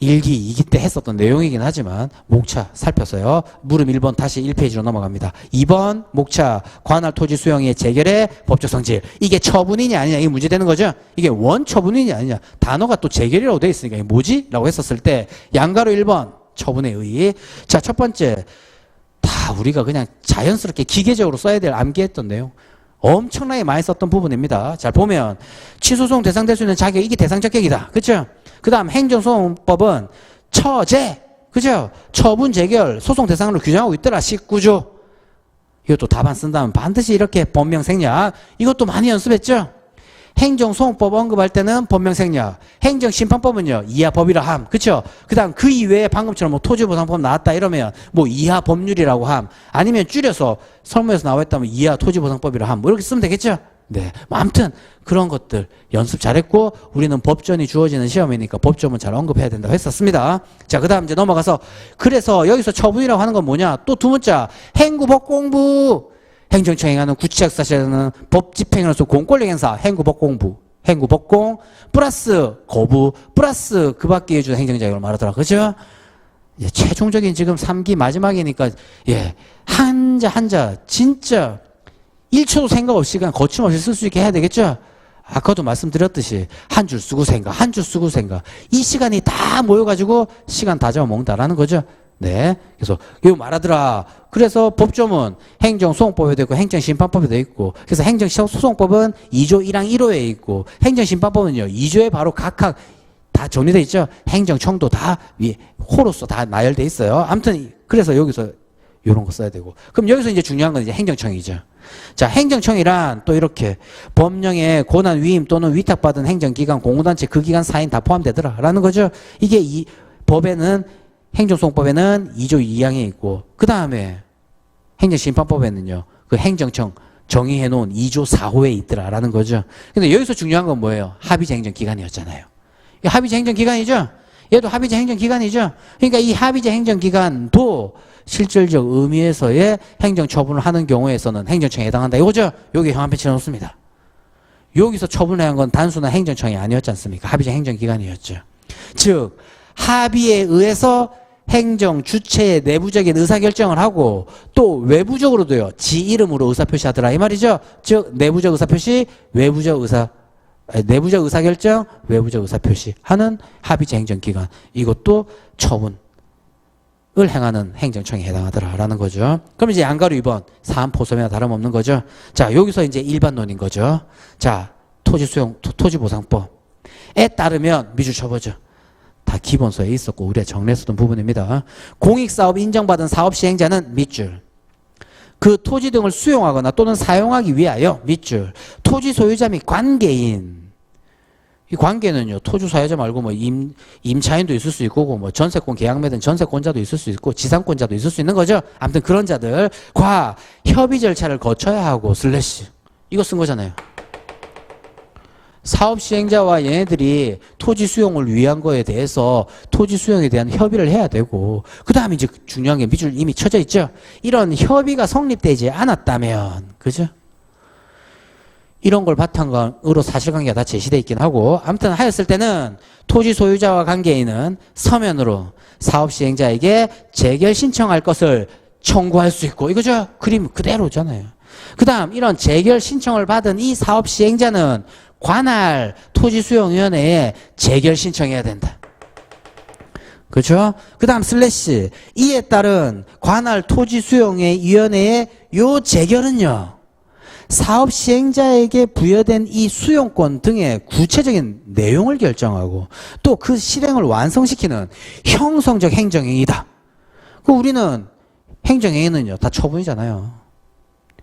1기, 2기 때 했었던 내용이긴 하지만 목차 살펴서요. 물음 1번 다시 1페이지로 넘어갑니다. 2번 목차 관할 토지 수용의 재결의 법적 성질. 이게 처분이냐 아니냐 이게 문제되는 거죠. 이게 원처분이냐 아니냐. 단어가 또 재결이라고 돼 있으니까 이게 뭐지? 라고 했었을 때 양가로 1번 처분의 의의. 자, 첫 번째 다 우리가 그냥 자연스럽게 기계적으로 써야 될 암기했던 내용. 엄청나게 많이 썼던 부분입니다. 잘 보면 취소소송 대상될 수 있는 자격 이게 대상 자격이다. 그렇죠? 그 다음 행정소송법은 처제, 그죠? 처분 재결, 소송 대상으로 규정하고 있더라. 19조. 이것도 답안 쓴다면 반드시 이렇게 법명생략. 이것도 많이 연습했죠? 행정소송법 언급할 때는 법명생략. 행정심판법은요, 이하법이라 함. 그쵸? 그 다음 그 이외에 방금처럼 뭐 토지보상법 나왔다 이러면 뭐 이하법률이라고 함. 아니면 줄여서 설문에서 나와있다면 이하 토지보상법이라 함. 뭐 이렇게 쓰면 되겠죠? 네. 뭐 아무튼 그런 것들 연습 잘했고 우리는 법전이 주어지는 시험이니까 법조문 잘 언급해야 된다고 했었습니다. 자, 그 다음 이제 넘어가서 그래서 여기서 처분이라고 하는 건 뭐냐? 또 두 문자 행구법공부 행정청이 행하는 구치적 사실은 법 집행으로서 공권력 행사 행구법공부 행구법공 플러스 거부 플러스 그 밖에 해주는 행정자격을 말하더라. 그죠? 예, 최종적인 지금 3기 마지막이니까 예, 한자 진짜 1초도 생각 없이 그냥 거침없이 쓸 수 있게 해야 되겠죠? 아까도 말씀드렸듯이 한 줄 쓰고 생각 이 시간이 다 모여가지고 시간 다 잡아먹는다라는 거죠. 네. 그래서 이거 말하더라. 그래서 법조문 행정소송법에 되어 있고 행정심판법에 되어 있고 그래서 행정소송법은 2조 1항 1호에 있고 행정심판법은요 2조에 바로 각각 다 정리되어 있죠. 행정청도 다 호로서 다 나열되어 있어요. 아무튼 그래서 여기서 이런 거 써야 되고 그럼 여기서 이제 중요한 건 이제 행정청이죠. 자, 행정청이란 또 이렇게 법령에 권한 위임 또는 위탁받은 행정기관, 공무단체 그 기관 사인 다 포함되더라 라는 거죠. 이게 이 법에는 행정소송법에는 2조 2항에 있고 그 다음에 행정심판법에는요 그 행정청 정의해 놓은 2조 4호에 있더라 라는 거죠. 근데 여기서 중요한 건 뭐예요? 합의제 행정기관이었잖아요. 합의제 행정기관이죠. 얘도 합의제 행정기관이죠. 그러니까 이 합의제 행정기관도 실질적 의미에서의 행정처분을 하는 경우에서는 행정청에 해당한다. 이거죠? 여기 형한표 치워놓습니다. 여기서 처분을 한 건 단순한 행정청이 아니었지 않습니까? 합의제 행정기관이었죠. 즉 합의에 의해서 행정 주체의 내부적인 의사결정을 하고 또 외부적으로도요. 지 이름으로 의사표시하더라 이 말이죠. 즉 내부적 의사표시, 내부적 의사결정, 외부적 의사표시 하는 합의제 행정기관. 이것도 처분을 행하는 행정청에 해당하더라라는 거죠. 그럼 이제 양가로 2번 사안포섬이나 다름없는 거죠. 자, 여기서 이제 일반론인 거죠. 자, 토지보상법에 따르면 미주처벌죠. 다 기본서에 있었고 우리가 정리했었던 부분입니다. 공익사업 인정받은 사업시행자는 밑줄. 그 토지 등을 수용하거나 또는 사용하기 위하여 밑줄. 토지 소유자 및 관계인. 이 관계는요, 토지 사유자 말고 뭐 임차인도 있을 수 있고, 뭐 전세권 계약 맺은 전세권자도 있을 수 있고, 지상권자도 있을 수 있는 거죠. 아무튼 그런 자들과 협의 절차를 거쳐야 하고, 슬래시. 이거 쓴 거잖아요. 사업 시행자와 얘네들이 토지 수용을 위한 거에 대해서 토지 수용에 대한 협의를 해야 되고, 그 다음에 이제 중요한 게 밑줄 이미 쳐져 있죠. 이런 협의가 성립되지 않았다면, 그죠? 이런 걸 바탕으로 사실관계가 다 제시되어 있긴 하고 아무튼 하였을 때는 토지 소유자와 관계인은 서면으로 사업시행자에게 재결 신청할 것을 청구할 수 있고 이거죠. 그림 그대로잖아요. 그 다음 이런 재결 신청을 받은 이 사업시행자는 관할 토지수용위원회에 재결 신청해야 된다. 그렇죠? 그 다음 슬래시 이에 따른 관할 토지수용위원회의 요 재결은요. 사업 시행자에게 부여된 이 수용권 등의 구체적인 내용을 결정하고 또 그 실행을 완성시키는 형성적 행정행위다. 그 우리는 행정행위는요 다 처분이잖아요.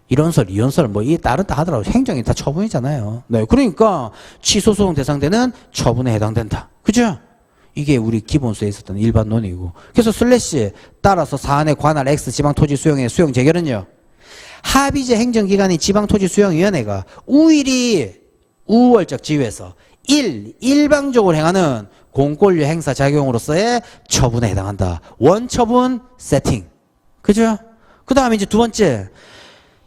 이론설, 이혼설 뭐 이 다른 다 하더라도 행정이 다 처분이잖아요. 네, 그러니까 취소소송 대상되는 처분에 해당된다. 그죠? 이게 우리 기본서에 있었던 일반론이고. 그래서 슬래시 따라서 사안에 관할 X 지방토지 수용의 수용 재결은요. 합의제 행정기관인 지방토지수용위원회가 우월적 지위에서 일방적으로 행하는 공권력 행사 작용으로서의 처분에 해당한다. 원처분 세팅. 그죠? 그 다음에 이제 두 번째.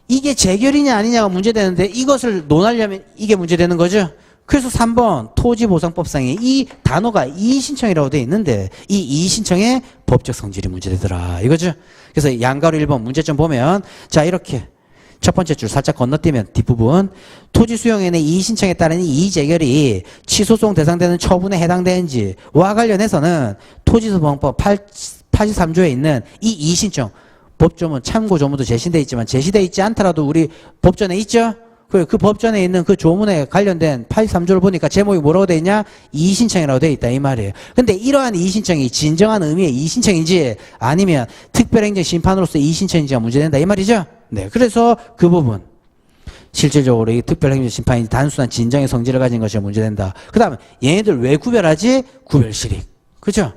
이게 재결이냐 아니냐가 문제되는데 이것을 논하려면 이게 문제되는 거죠? 그래서 3번 토지보상법상에 이 단어가 이의신청이라고 되어 있는데 이 이의신청의 법적 성질이 문제되더라 이거죠. 그래서 양가로 1번 문제점 보면 자 이렇게 첫 번째 줄 살짝 건너뛰면 뒷부분 토지 수용인의 이의신청에 따른 이의재결이 취소송 대상되는 처분에 해당되는지와 관련해서는 토지소방법 83조에 있는 이 이의신청 법조문 참고 조문도 제시되어 있지만 제시되어 있지 않더라도 우리 법전에 있죠. 그 법전에 있는 그 조문에 관련된 83조를 보니까 제목이 뭐라고 되어 있냐? 이의신청이라고 되어 있다 이 말이에요. 근데 이러한 이의신청이 진정한 의미의 이의신청인지 아니면 특별행정심판으로서 이의신청인지가 문제된다 이 말이죠. 네, 그래서 그 부분 실질적으로 이 특별행정심판이 단순한 진정의 성질을 가진 것이 문제된다. 그 다음에 얘네들 왜 구별하지? 구별실익. 그죠?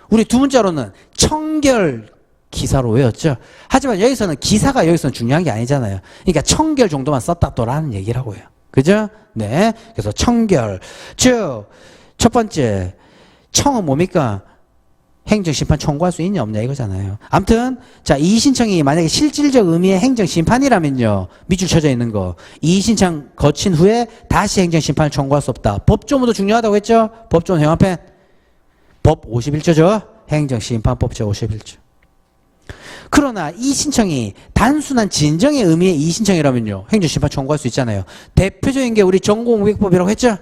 우리 두 문자로는 청결 기사로 외웠죠. 하지만 여기서는 기사가 여기서는 중요한 게 아니잖아요. 그러니까 청결 정도만 썼다 또라는 얘기라고요. 그죠? 네. 그래서 청결. 즉, 첫 번째, 청은 뭡니까? 행정심판 청구할 수 있냐 없냐 이거잖아요. 아무튼 자 이의신청이 만약에 실질적 의미의 행정심판이라면요. 밑줄 쳐져 있는 거. 이의신청 거친 후에 다시 행정심판을 청구할 수 없다. 법조문도 중요하다고 했죠? 법조문 형합펜. 법 51조죠? 행정심판법 제51조. 그러나 이 신청이 단순한 진정의 의미의 이 신청이라면요. 행정심판 청구할 수 있잖아요. 대표적인 게 우리 전공의법이라고 했죠.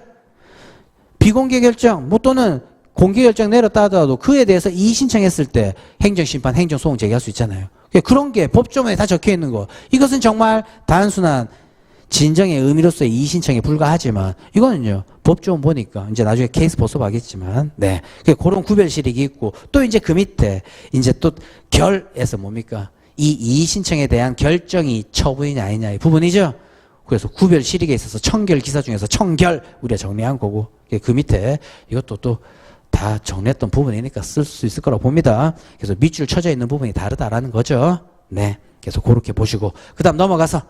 비공개 결정 뭐 또는 공개 결정 내렸다 하더라도 그에 대해서 이의 신청했을 때 행정심판 행정소송 제기할 수 있잖아요. 그런 게 법조문에 다 적혀 있는 거. 이것은 정말 단순한 진정의 의미로서의 이의 신청에 불과하지만 이거는요. 법조문 보니까 이제 나중에 케이스 보습하겠지만 네. 그런 구별실익이 있고 또 이제 그 밑에 이제 또 결에서 뭡니까? 이 이의 신청에 대한 결정이 처분이냐 아니냐의 부분이죠. 그래서 구별실익에 있어서 청결 기사 중에서 청결 우리가 정리한 거고 그 밑에 이것도 또 다 정리했던 부분이니까 쓸 수 있을 거라고 봅니다. 그래서 밑줄 쳐져 있는 부분이 다르다라는 거죠. 네. 그래서 그렇게 보시고 그 다음 넘어가서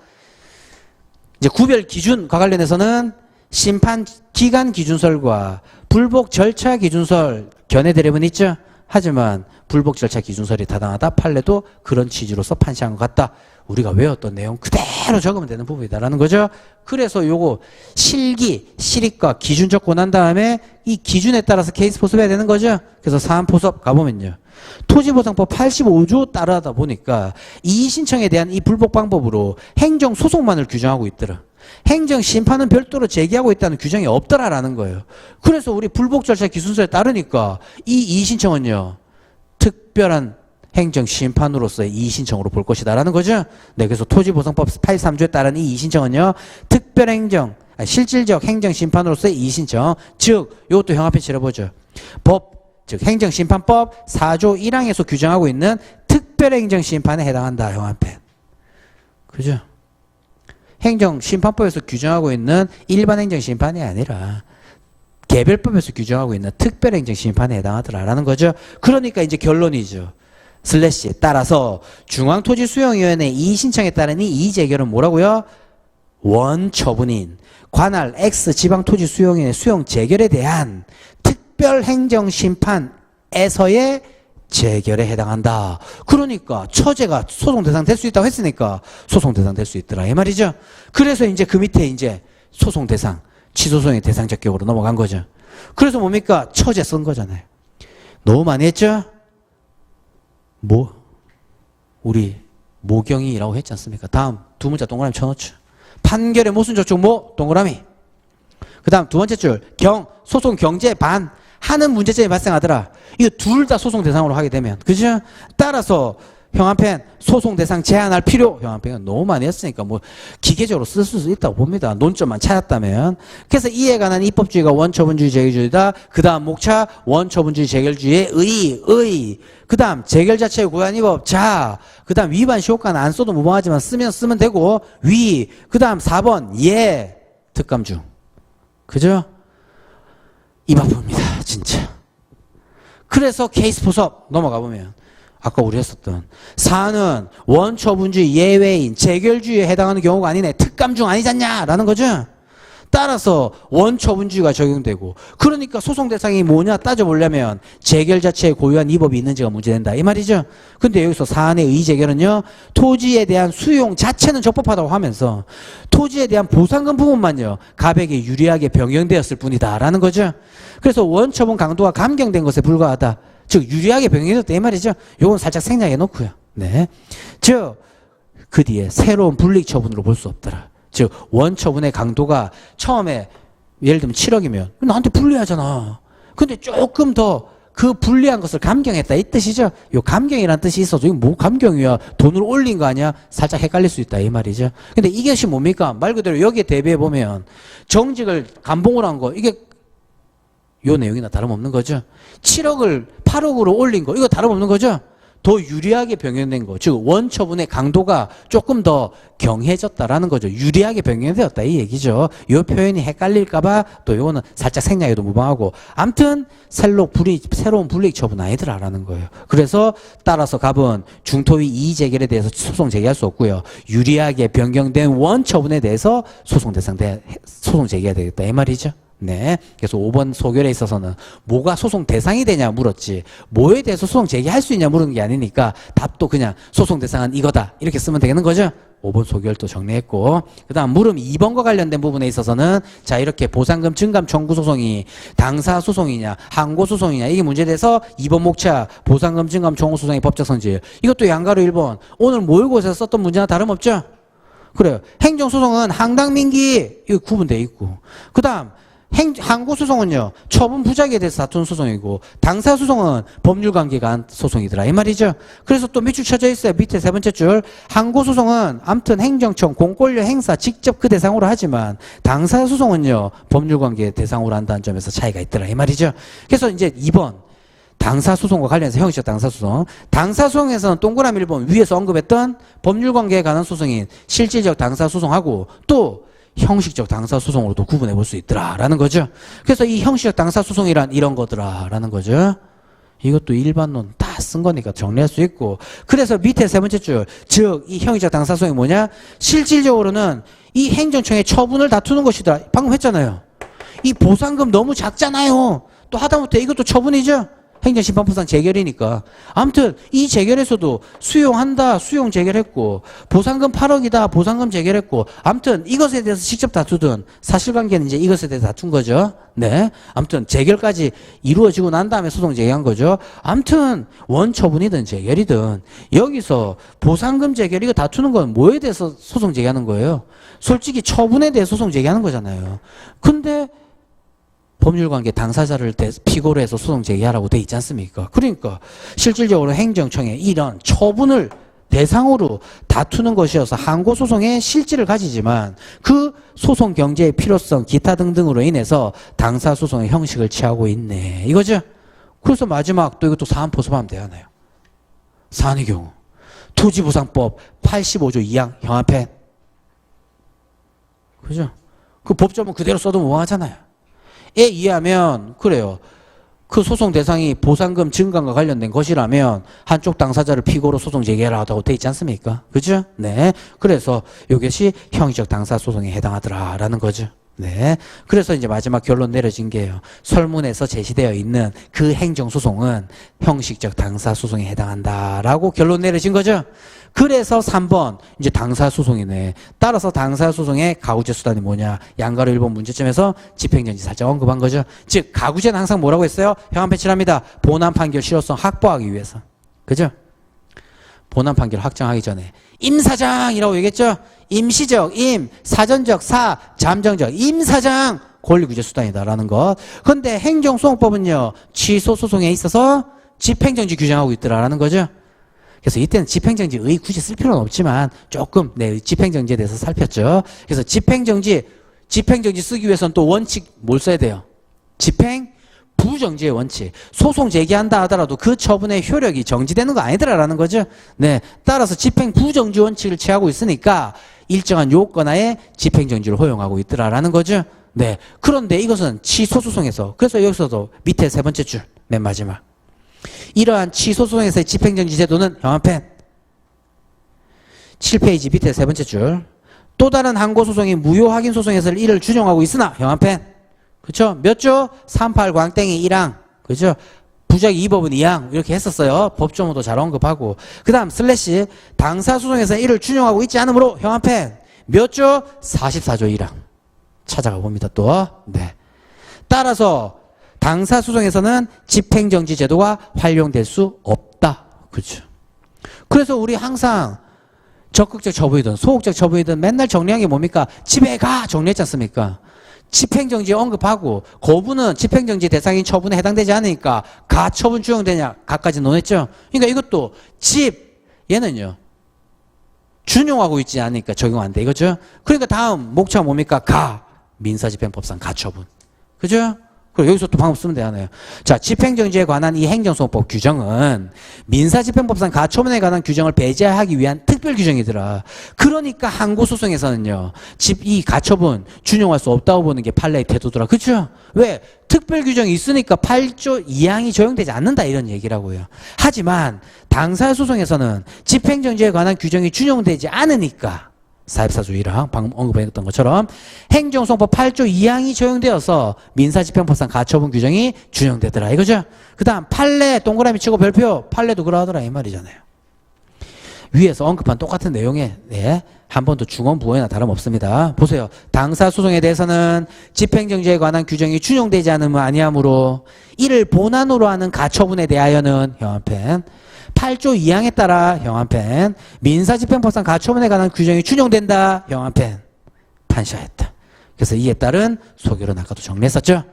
이제 구별 기준과 관련해서는 심판 기간 기준설과 불복 절차 기준설 견해 대립은 있죠. 하지만 불복 절차 기준설이 타당하다 판례도 그런 취지로서 판시한 것 같다. 우리가 외웠던 내용 그대로 적으면 되는 부분이다라는 거죠. 그래서 요거 실기, 실익과 기준 적고 난 다음에 이 기준에 따라서 케이스 포섭해야 되는 거죠. 그래서 사안 포섭 가보면요. 토지보상법 85조 따라하다 보니까 이의신청에 대한 이 불복 방법으로 행정소송만을 규정하고 있더라. 행정심판은 별도로 제기하고 있다는 규정이 없더라라는 거예요. 그래서 우리 불복 절차 기준서에 따르니까 이 이의신청은요. 특별한 행정심판으로서의 이의신청으로 볼 것이다라는 거죠. 네, 그래서 토지보상법 83조에 따른 이 이의신청은요. 특별행정, 실질적 행정심판으로서의 이의신청. 즉, 이것도 형합해 치러보죠. 법, 즉 행정심판법 4조 1항에서 규정하고 있는 특별행정심판에 해당한다. 형합해. 그죠? 행정심판법에서 규정하고 있는 일반 행정심판이 아니라 개별법에서 규정하고 있는 특별행정심판에 해당하더라라는 거죠. 그러니까 이제 결론이죠. 슬래시 따라서 중앙토지수용위원회 이의신청에 따른 이 이의재결은 뭐라고요? 원처분인 관할 X지방토지수용위원회 수용재결에 대한 특별행정심판에서의 재결에 해당한다. 그러니까 처제가 소송 대상 될 수 있다고 했으니까 소송 대상 될 수 있더라 이 말이죠. 그래서 이제 그 밑에 이제 소송 대상 취소소송의 대상 적격으로 넘어간 거죠. 그래서 뭡니까? 처제 쓴 거잖아요. 너무 많이 했죠? 우리 모경이라고 했지 않습니까? 다음 두 문자 동그라미 쳐놓죠. 판결의 모순저촉 동그라미. 그 다음 두 번째 줄 소송 경제 반 하는 문제점이 발생하더라. 이거 둘 다 소송 대상으로 하게 되면 그죠? 따라서 형한펜 소송 대상 제한할 필요 형한펜은 너무 많이 했으니까 기계적으로 쓸 수 있다고 봅니다. 논점만 찾았다면. 그래서 이에 관한 입법주의가 원처분주의 재결주의다. 그 다음 목차 원처분주의 재결주의의 의. 그 다음 재결 자체의 고안위법 자. 그 다음 위반 시효과는 안 써도 무방하지만 쓰면 되고 위. 그 다음 4번 예. 특감 중. 그죠? 이 바쁩니다. 진짜. 그래서 케이스 포섭 넘어가 보면 아까 우리 했었던 사안은 원처분주의 예외인 재결주의에 해당하는 경우가 아니네. 특감 중 아니잖냐 라는 거죠. 따라서 원처분주의가 적용되고 그러니까 소송 대상이 뭐냐 따져보려면 재결 자체에 고유한 이법이 있는지가 문제된다 이 말이죠. 근데 여기서 사안의 의의재결은요 토지에 대한 수용 자체는 적법하다고 하면서 토지에 대한 보상금 부분만요 갑에게 유리하게 변경되었을 뿐이다 라는 거죠. 그래서 원처분 강도가 감경된 것에 불과하다. 즉 유리하게 변경되었다 이 말이죠. 요건 살짝 생략해 놓고요. 네. 즉 그 뒤에 새로운 불이익 처분으로 볼 수 없더라. 즉 원처분의 강도가 처음에 예를 들면 7억이면 나한테 불리하잖아. 근데 조금 더 그 불리한 것을 감경했다 이 뜻이죠. 요 감경이라는 뜻이 있어서 이거 뭐 감경이야 돈을 올린 거 아니야? 살짝 헷갈릴 수 있다 이 말이죠. 근데 이것이 뭡니까? 말 그대로 여기에 대비해 보면 정직을 감봉을 한 거 이게 요 내용이나 다름없는 거죠. 7억을 8억으로 올린 거 이거 다름없는 거죠. 더 유리하게 변경된 거. 즉 원처분의 강도가 조금 더 경해졌다라는 거죠. 유리하게 변경되었다 이 얘기죠. 이 표현이 헷갈릴까 봐 또 이거는 살짝 생략해도 무방하고 암튼 새로운 불이익 처분 아니더라라는 거예요. 그래서 따라서 갑은 중토위 이의 재결에 대해서 소송 제기할 수 없고요. 유리하게 변경된 원처분에 대해서 소송 제기해야 되겠다 이 말이죠. 네. 그래서 5번 소결에 있어서는 뭐가 소송 대상이 되냐 물었지 뭐에 대해서 소송 제기할 수 있냐 물은 게 아니니까 답도 그냥 소송 대상은 이거다 이렇게 쓰면 되는 거죠. 5번 소결도 정리했고 그 다음 물음 2번과 관련된 부분에 있어서는 자 이렇게 보상금 증감 청구 소송이 당사 소송이냐 항고 소송이냐 이게 문제돼서 2번 목차 보상금 증감 청구 소송의 법적 성질 이것도 양가로 1번 오늘 모의고사에서 썼던 문제나 다름없죠. 그래요. 행정소송은 항당민기 이거 구분되어 있고 그 다음 항고소송은요 처분 부작위에 대해서 다투는 소송이고 당사소송은 법률관계가 한 소송이더라 이 말이죠. 그래서 또 밑줄 쳐져 있어요. 밑에 세 번째 줄 항고소송은 아무튼 행정청 공권력 행사 직접 그 대상으로 하지만 당사소송은요 법률관계 대상으로 한다는 점에서 차이가 있더라 이 말이죠. 그래서 이제 2번 당사소송과 관련해서 형식적 당사소송 당사소송에서는 동그라미 1번 위에서 언급했던 법률관계에 관한 소송인 실질적 당사소송하고 또 형식적 당사소송으로도 구분해 볼 수 있더라라는 거죠. 그래서 이 형식적 당사소송이란 이런 거더라라는 거죠. 이것도 일반론 다 쓴 거니까 정리할 수 있고 그래서 밑에 세 번째 줄 즉 이 형식적 당사소송이 뭐냐 실질적으로는 이 행정청의 처분을 다투는 것이다. 방금 했잖아요. 이 보상금 너무 작잖아요. 또 하다못해 이것도 처분이죠. 행정심판부상 재결이니까. 아무튼 이 재결에서도 수용한다, 수용 재결했고 보상금 8억이다, 보상금 재결했고 아무튼 이것에 대해서 직접 다투든 사실관계는 이제 이것에 대해서 다툰 거죠. 네. 아무튼 재결까지 이루어지고 난 다음에 소송 제기한 거죠. 아무튼 원처분이든 재결이든 여기서 보상금 재결 이거 다투는 건 뭐에 대해서 소송 제기하는 거예요? 솔직히 처분에 대해 소송 제기하는 거잖아요. 근데 법률관계 당사자를 피고로 해서 소송 제기하라고 돼 있지 않습니까? 그러니까 실질적으로 행정청에 이런 처분을 대상으로 다투는 것이어서 항고소송의 실질을 가지지만 그 소송 경제의 필요성 기타 등등으로 인해서 당사소송의 형식을 취하고 있네 이거죠? 그래서 마지막 또 이것도 사안 포섭하면 되잖아요. 사안의 경우 토지보상법 85조 2항 형합행 그죠? 그 법조문 그대로 써도 무방하잖아요. 에 의하면 그래요. 그 소송 대상이 보상금 증감과 관련된 것이라면 한쪽 당사자를 피고로 소송 제기하라고 돼 있지 않습니까? 그죠? 네. 그래서 이것이 형식적 당사 소송에 해당하더라라는 거죠. 네. 그래서 이제 마지막 결론 내려진 게요. 설문에서 제시되어 있는 그 행정소송은 형식적 당사소송에 해당한다라고 결론 내려진 거죠. 그래서 3번 이제 당사소송이네. 따라서 당사소송의 가구제 수단이 뭐냐. 양가로 1번 문제점에서 집행정지 살짝 언급한 거죠. 즉 가구제는 항상 뭐라고 했어요? 형한 패치랍니다. 본안 판결 실효성 확보하기 위해서. 그죠? 본안 판결 확정하기 전에 임사장이라고 얘기했죠. 임시적, 사전적, 잠정적, 임사장 권리구제 수단이다라는 것. 근데 행정소송법은요 취소소송에 있어서 집행정지 규정하고 있더라라는 거죠. 그래서 이때는 집행정지 의 굳이 쓸 필요는 없지만 조금 집행정지에 대해서 살폈죠. 그래서 집행정지 쓰기 위해서는 또 원칙 뭘 써야 돼요? 부정지의 원칙. 소송 제기한다 하더라도 그 처분의 효력이 정지되는 거 아니더라라는 거죠. 네. 따라서 집행 부정지 원칙을 취하고 있으니까 일정한 요건하에 집행정지를 허용하고 있더라라는 거죠. 네. 그런데 이것은 취소소송에서 그래서 여기서도 밑에 세 번째 줄 맨 마지막 이러한 취소소송에서의 집행정지 제도는 형한펜 7페이지 밑에 세 번째 줄 또 다른 항고소송이 무효확인소송에서 이를 준용하고 있으나 형한펜 그쵸? 몇 조? 38 광땡이 1항 그죠? 부작위 2법은 2항 이렇게 했었어요. 법조문도 잘 언급하고 그 다음 슬래시 당사소송에서 이를 준용하고 있지 않으므로 형한펜 몇 조? 44조 1항 찾아가 봅니다 또. 네. 따라서 당사소송에서는 집행정지 제도가 활용될 수 없다. 그렇죠. 그래서 우리 항상 적극적 처분이든 소극적 처분이든 맨날 정리한 게 뭡니까? 집에 가! 정리했지 않습니까? 집행정지 언급하고 거부는 집행정지 대상인 처분에 해당되지 않으니까 가처분 준용되냐? 가까지 논했죠? 그러니까 이것도 얘는요. 준용하고 있지 않으니까 적용 안 돼. 이거죠? 그러니까 다음 목차가 뭡니까? 민사집행법상 가처분. 그죠? 그리고 여기서 또 방법 쓰면 되잖아요. 자, 집행정지에 관한 이 행정소송법 규정은 민사집행법상 가처분에 관한 규정을 배제하기 위한 특별 규정이더라. 그러니까 항고소송에서는요, 이 가처분 준용할 수 없다고 보는 게 판례의 태도더라. 그렇죠? 왜? 특별 규정이 있으니까 8조 2항이 적용되지 않는다 이런 얘기라고요. 하지만 당사소송에서는 집행정지에 관한 규정이 준용되지 않으니까 44조 1항 방금 언급했던 것처럼 행정소송법 8조 2항이 적용되어서 민사집행법상 가처분 규정이 준용되더라 이거죠. 그 다음 판례 동그라미 치고 별표 판례도 그러하더라 이 말이잖아요. 위에서 언급한 똑같은 내용에 한 번 더 중원 부호나 다름없습니다. 보세요. 당사소송에 대해서는 집행정지에 관한 규정이 준용되지 않으면 아니하므로 이를 본안으로 하는 가처분에 대하여는 형한펜 8조 2항에 따라 형한펜 민사집행법상 가처분에 관한 규정이 준용된다. 형한펜 판시하였다. 그래서 이에 따른 소결은 아까도 정리했었죠.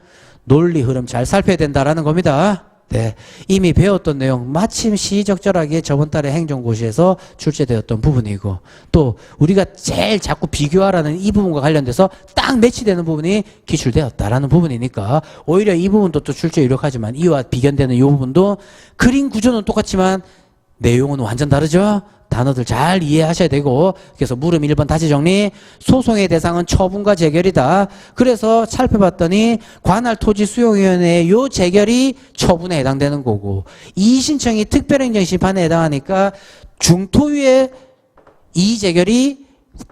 논리 흐름 잘 살펴야 된다라는 겁니다. 네, 이미 배웠던 내용 마침 시적절하게 저번 달에 행정고시에서 출제되었던 부분이고 또 우리가 제일 자꾸 비교하라는 이 부분과 관련돼서 딱 매치되는 부분이 기출되었다라는 부분이니까 오히려 이 부분도 또 출제 유력하지만 이와 비견되는 이 부분도 그림 구조는 똑같지만 내용은 완전 다르죠. 단어들 잘 이해하셔야 되고 그래서 물음 1번 다시 정리 소송의 대상은 처분과 재결이다. 그래서 살펴봤더니 관할 토지 수용위원회의 요 재결이 처분에 해당되는 거고 이 신청이 특별행정심판에 해당하니까 중토위의 이 재결이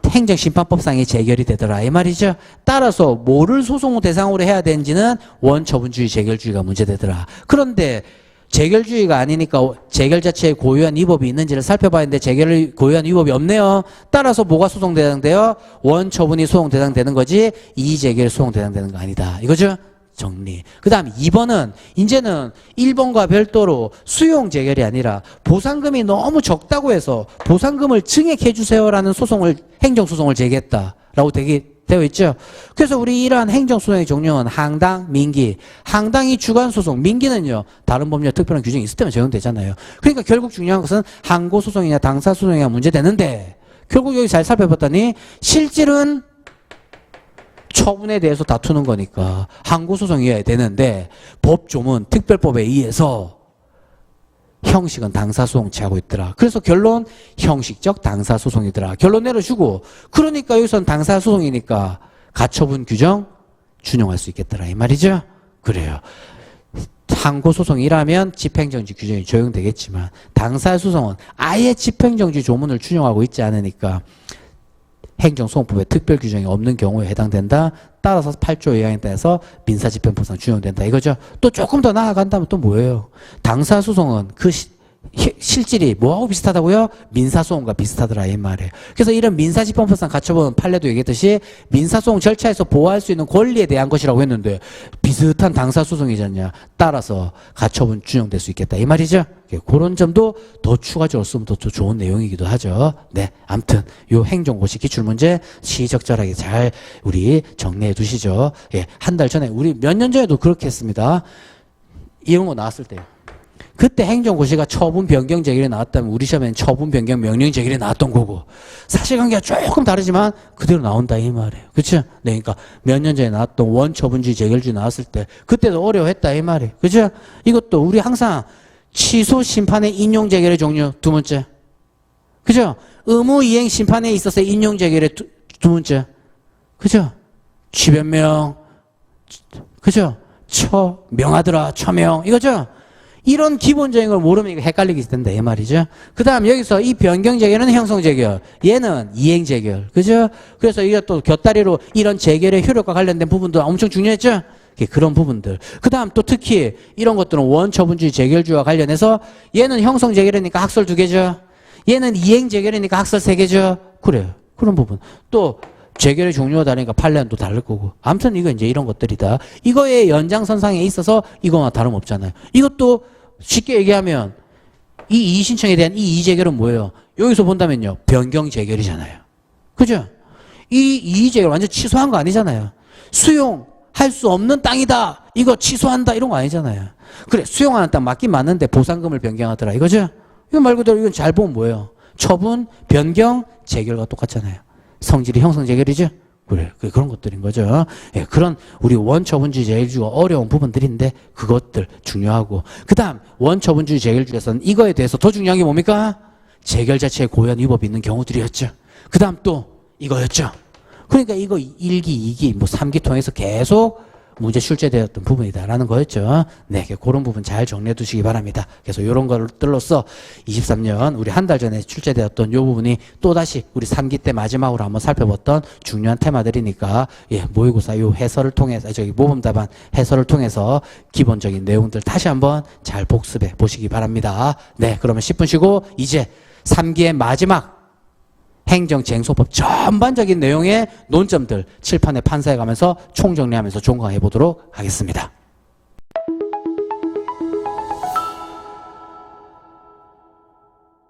행정심판법상의 재결이 되더라 이 말이죠. 따라서 뭐를 소송 대상으로 해야 되는지는 원처분주의 재결주의가 문제되더라. 그런데 재결주의가 아니니까 재결 자체에 고유한 위법이 있는지를 살펴봐야 하는데 재결을 고유한 위법이 없네요. 따라서 뭐가 소송 대상돼요? 원처분이 소송 대상되는 거지 이의재결 소송 대상되는 거 아니다. 이거죠? 정리. 그 다음 2번은 이제는 1번과 별도로 수용 재결이 아니라 보상금이 너무 적다고 해서 보상금을 증액해 주세요라는 행정소송을 제기했다라고 되어 있죠. 그래서 우리 이러한 행정소송의 종류는 항당, 민기. 항당이 주관소송, 민기는요. 다른 법률 특별한 규정이 있을 때만 적용되잖아요. 그러니까 결국 중요한 것은 항고소송이냐 당사소송이냐 문제되는데 결국 여기 잘 살펴봤더니 실질은 처분에 대해서 다투는 거니까 항고소송이어야 되는데 법조문 특별법에 의해서 형식은 당사소송 취하고 있더라. 그래서 결론 형식적 당사소송이더라. 결론 내려주고 그러니까 여기서는 당사소송이니까 가처분 규정 준용할 수 있겠더라 이 말이죠. 그래요. 항고소송이라면 집행정지 규정이 적용되겠지만 당사소송은 아예 집행정지 조문을 준용하고 있지 않으니까 행정소송법에 특별 규정이 없는 경우에 해당된다. 따라서 8조 2항에 따라서 민사집행법상 준용된다. 이거죠. 또 조금 더 나아간다면 또 뭐예요? 당사소송은 그 실질이 뭐하고 비슷하다고요? 민사소송과 비슷하더라 이 말이에요. 그래서 이런 민사집행법상 가처분 판례도 얘기했듯이 민사소송 절차에서 보호할 수 있는 권리에 대한 것이라고 했는데 비슷한 당사소송이잖냐. 따라서 가처분 준용될 수 있겠다 이 말이죠. 그런 점도 더 추가적으로 쓰면 더 좋은 내용이기도 하죠. 네, 아무튼 요 행정고시 기출문제 시적절하게 잘 우리 정리해 두시죠. 예, 한 달 전에 우리 몇 년 전에도 그렇게 했습니다. 이런 거 나왔을 때요. 그때 행정고시가 처분 변경 재결이 나왔다면 우리 시험에는 처분 변경 명령 재결이 나왔던 거고 사실관계가 조금 다르지만 그대로 나온다 이 말이에요. 그렇죠? 네, 그러니까 몇 년 전에 나왔던 원처분주의 재결주의 나왔을 때 그때도 어려워했다 이 말이에요. 그렇죠? 이것도 우리 항상 취소 심판의 인용 재결의 종류 두 번째. 그죠? 의무 이행 심판에 있어서 인용 재결의 두 번째. 그죠? 취변명. 그죠? 명하더라 처명. 이거죠? 이런 기본적인 걸 모르면 이거 헷갈리게 된다 이 말이죠. 그 다음 여기서 이 변경 재결은 형성 재결, 얘는 이행 재결, 그죠? 그래서 이게 또 곁다리로 이런 재결의 효력과 관련된 부분도 엄청 중요했죠. 그런 부분들. 그 다음 또 특히 이런 것들은 원처분주의 재결주와 관련해서 얘는 형성 재결이니까 학설 2개죠. 얘는 이행 재결이니까 학설 3개죠. 그래요. 그런 부분. 또 재결의 종류가 다르니까 판례는 또 다를 거고. 아무튼 이거 이제 이런 것들이다. 이거의 연장선상에 있어서 이거와 다름없잖아요. 이것도 쉽게 얘기하면 이 이의신청에 대한 이 이의재결은 뭐예요? 여기서 본다면요. 변경 재결이잖아요. 그죠? 이 이의재결 완전 취소한 거 아니잖아요. 수용할 수 없는 땅이다. 이거 취소한다. 이런 거 아니잖아요. 그래 수용하는 땅 맞긴 맞는데 보상금을 변경하더라. 이거죠? 이거 말 그대로 이건 잘 보면 뭐예요? 처분, 변경, 재결과 똑같잖아요. 성질이 형성 재결이죠? 그래, 그런 것들인 거죠. 예, 그런 우리 원처분주의 재결주가 어려운 부분들인데 그것들 중요하고. 그 다음 원처분주의 재결주에서는 이거에 대해서 더 중요한 게 뭡니까? 재결 자체에 고유한 위법이 있는 경우들이었죠. 그 다음 또 이거였죠. 그러니까 이거 1기, 2기, 뭐 3기 통해서 계속 문제 출제되었던 부분이다라는 거였죠. 네, 그런 부분 잘 정리해 두시기 바랍니다. 그래서 이런 것들로서 23년 우리 한 달 전에 출제되었던 이 부분이 또다시 우리 3기 때 마지막으로 한번 살펴봤던 중요한 테마들이니까 예, 모의고사 요 해설을 통해서 모범 답안 해설을 통해서 기본적인 내용들 다시 한번 잘 복습해 보시기 바랍니다. 네, 그러면 10분 쉬고 이제 3기의 마지막 행정쟁소법 전반적인 내용의 논점들 칠판에 판사해 가면서 총정리하면서 종강해 보도록 하겠습니다.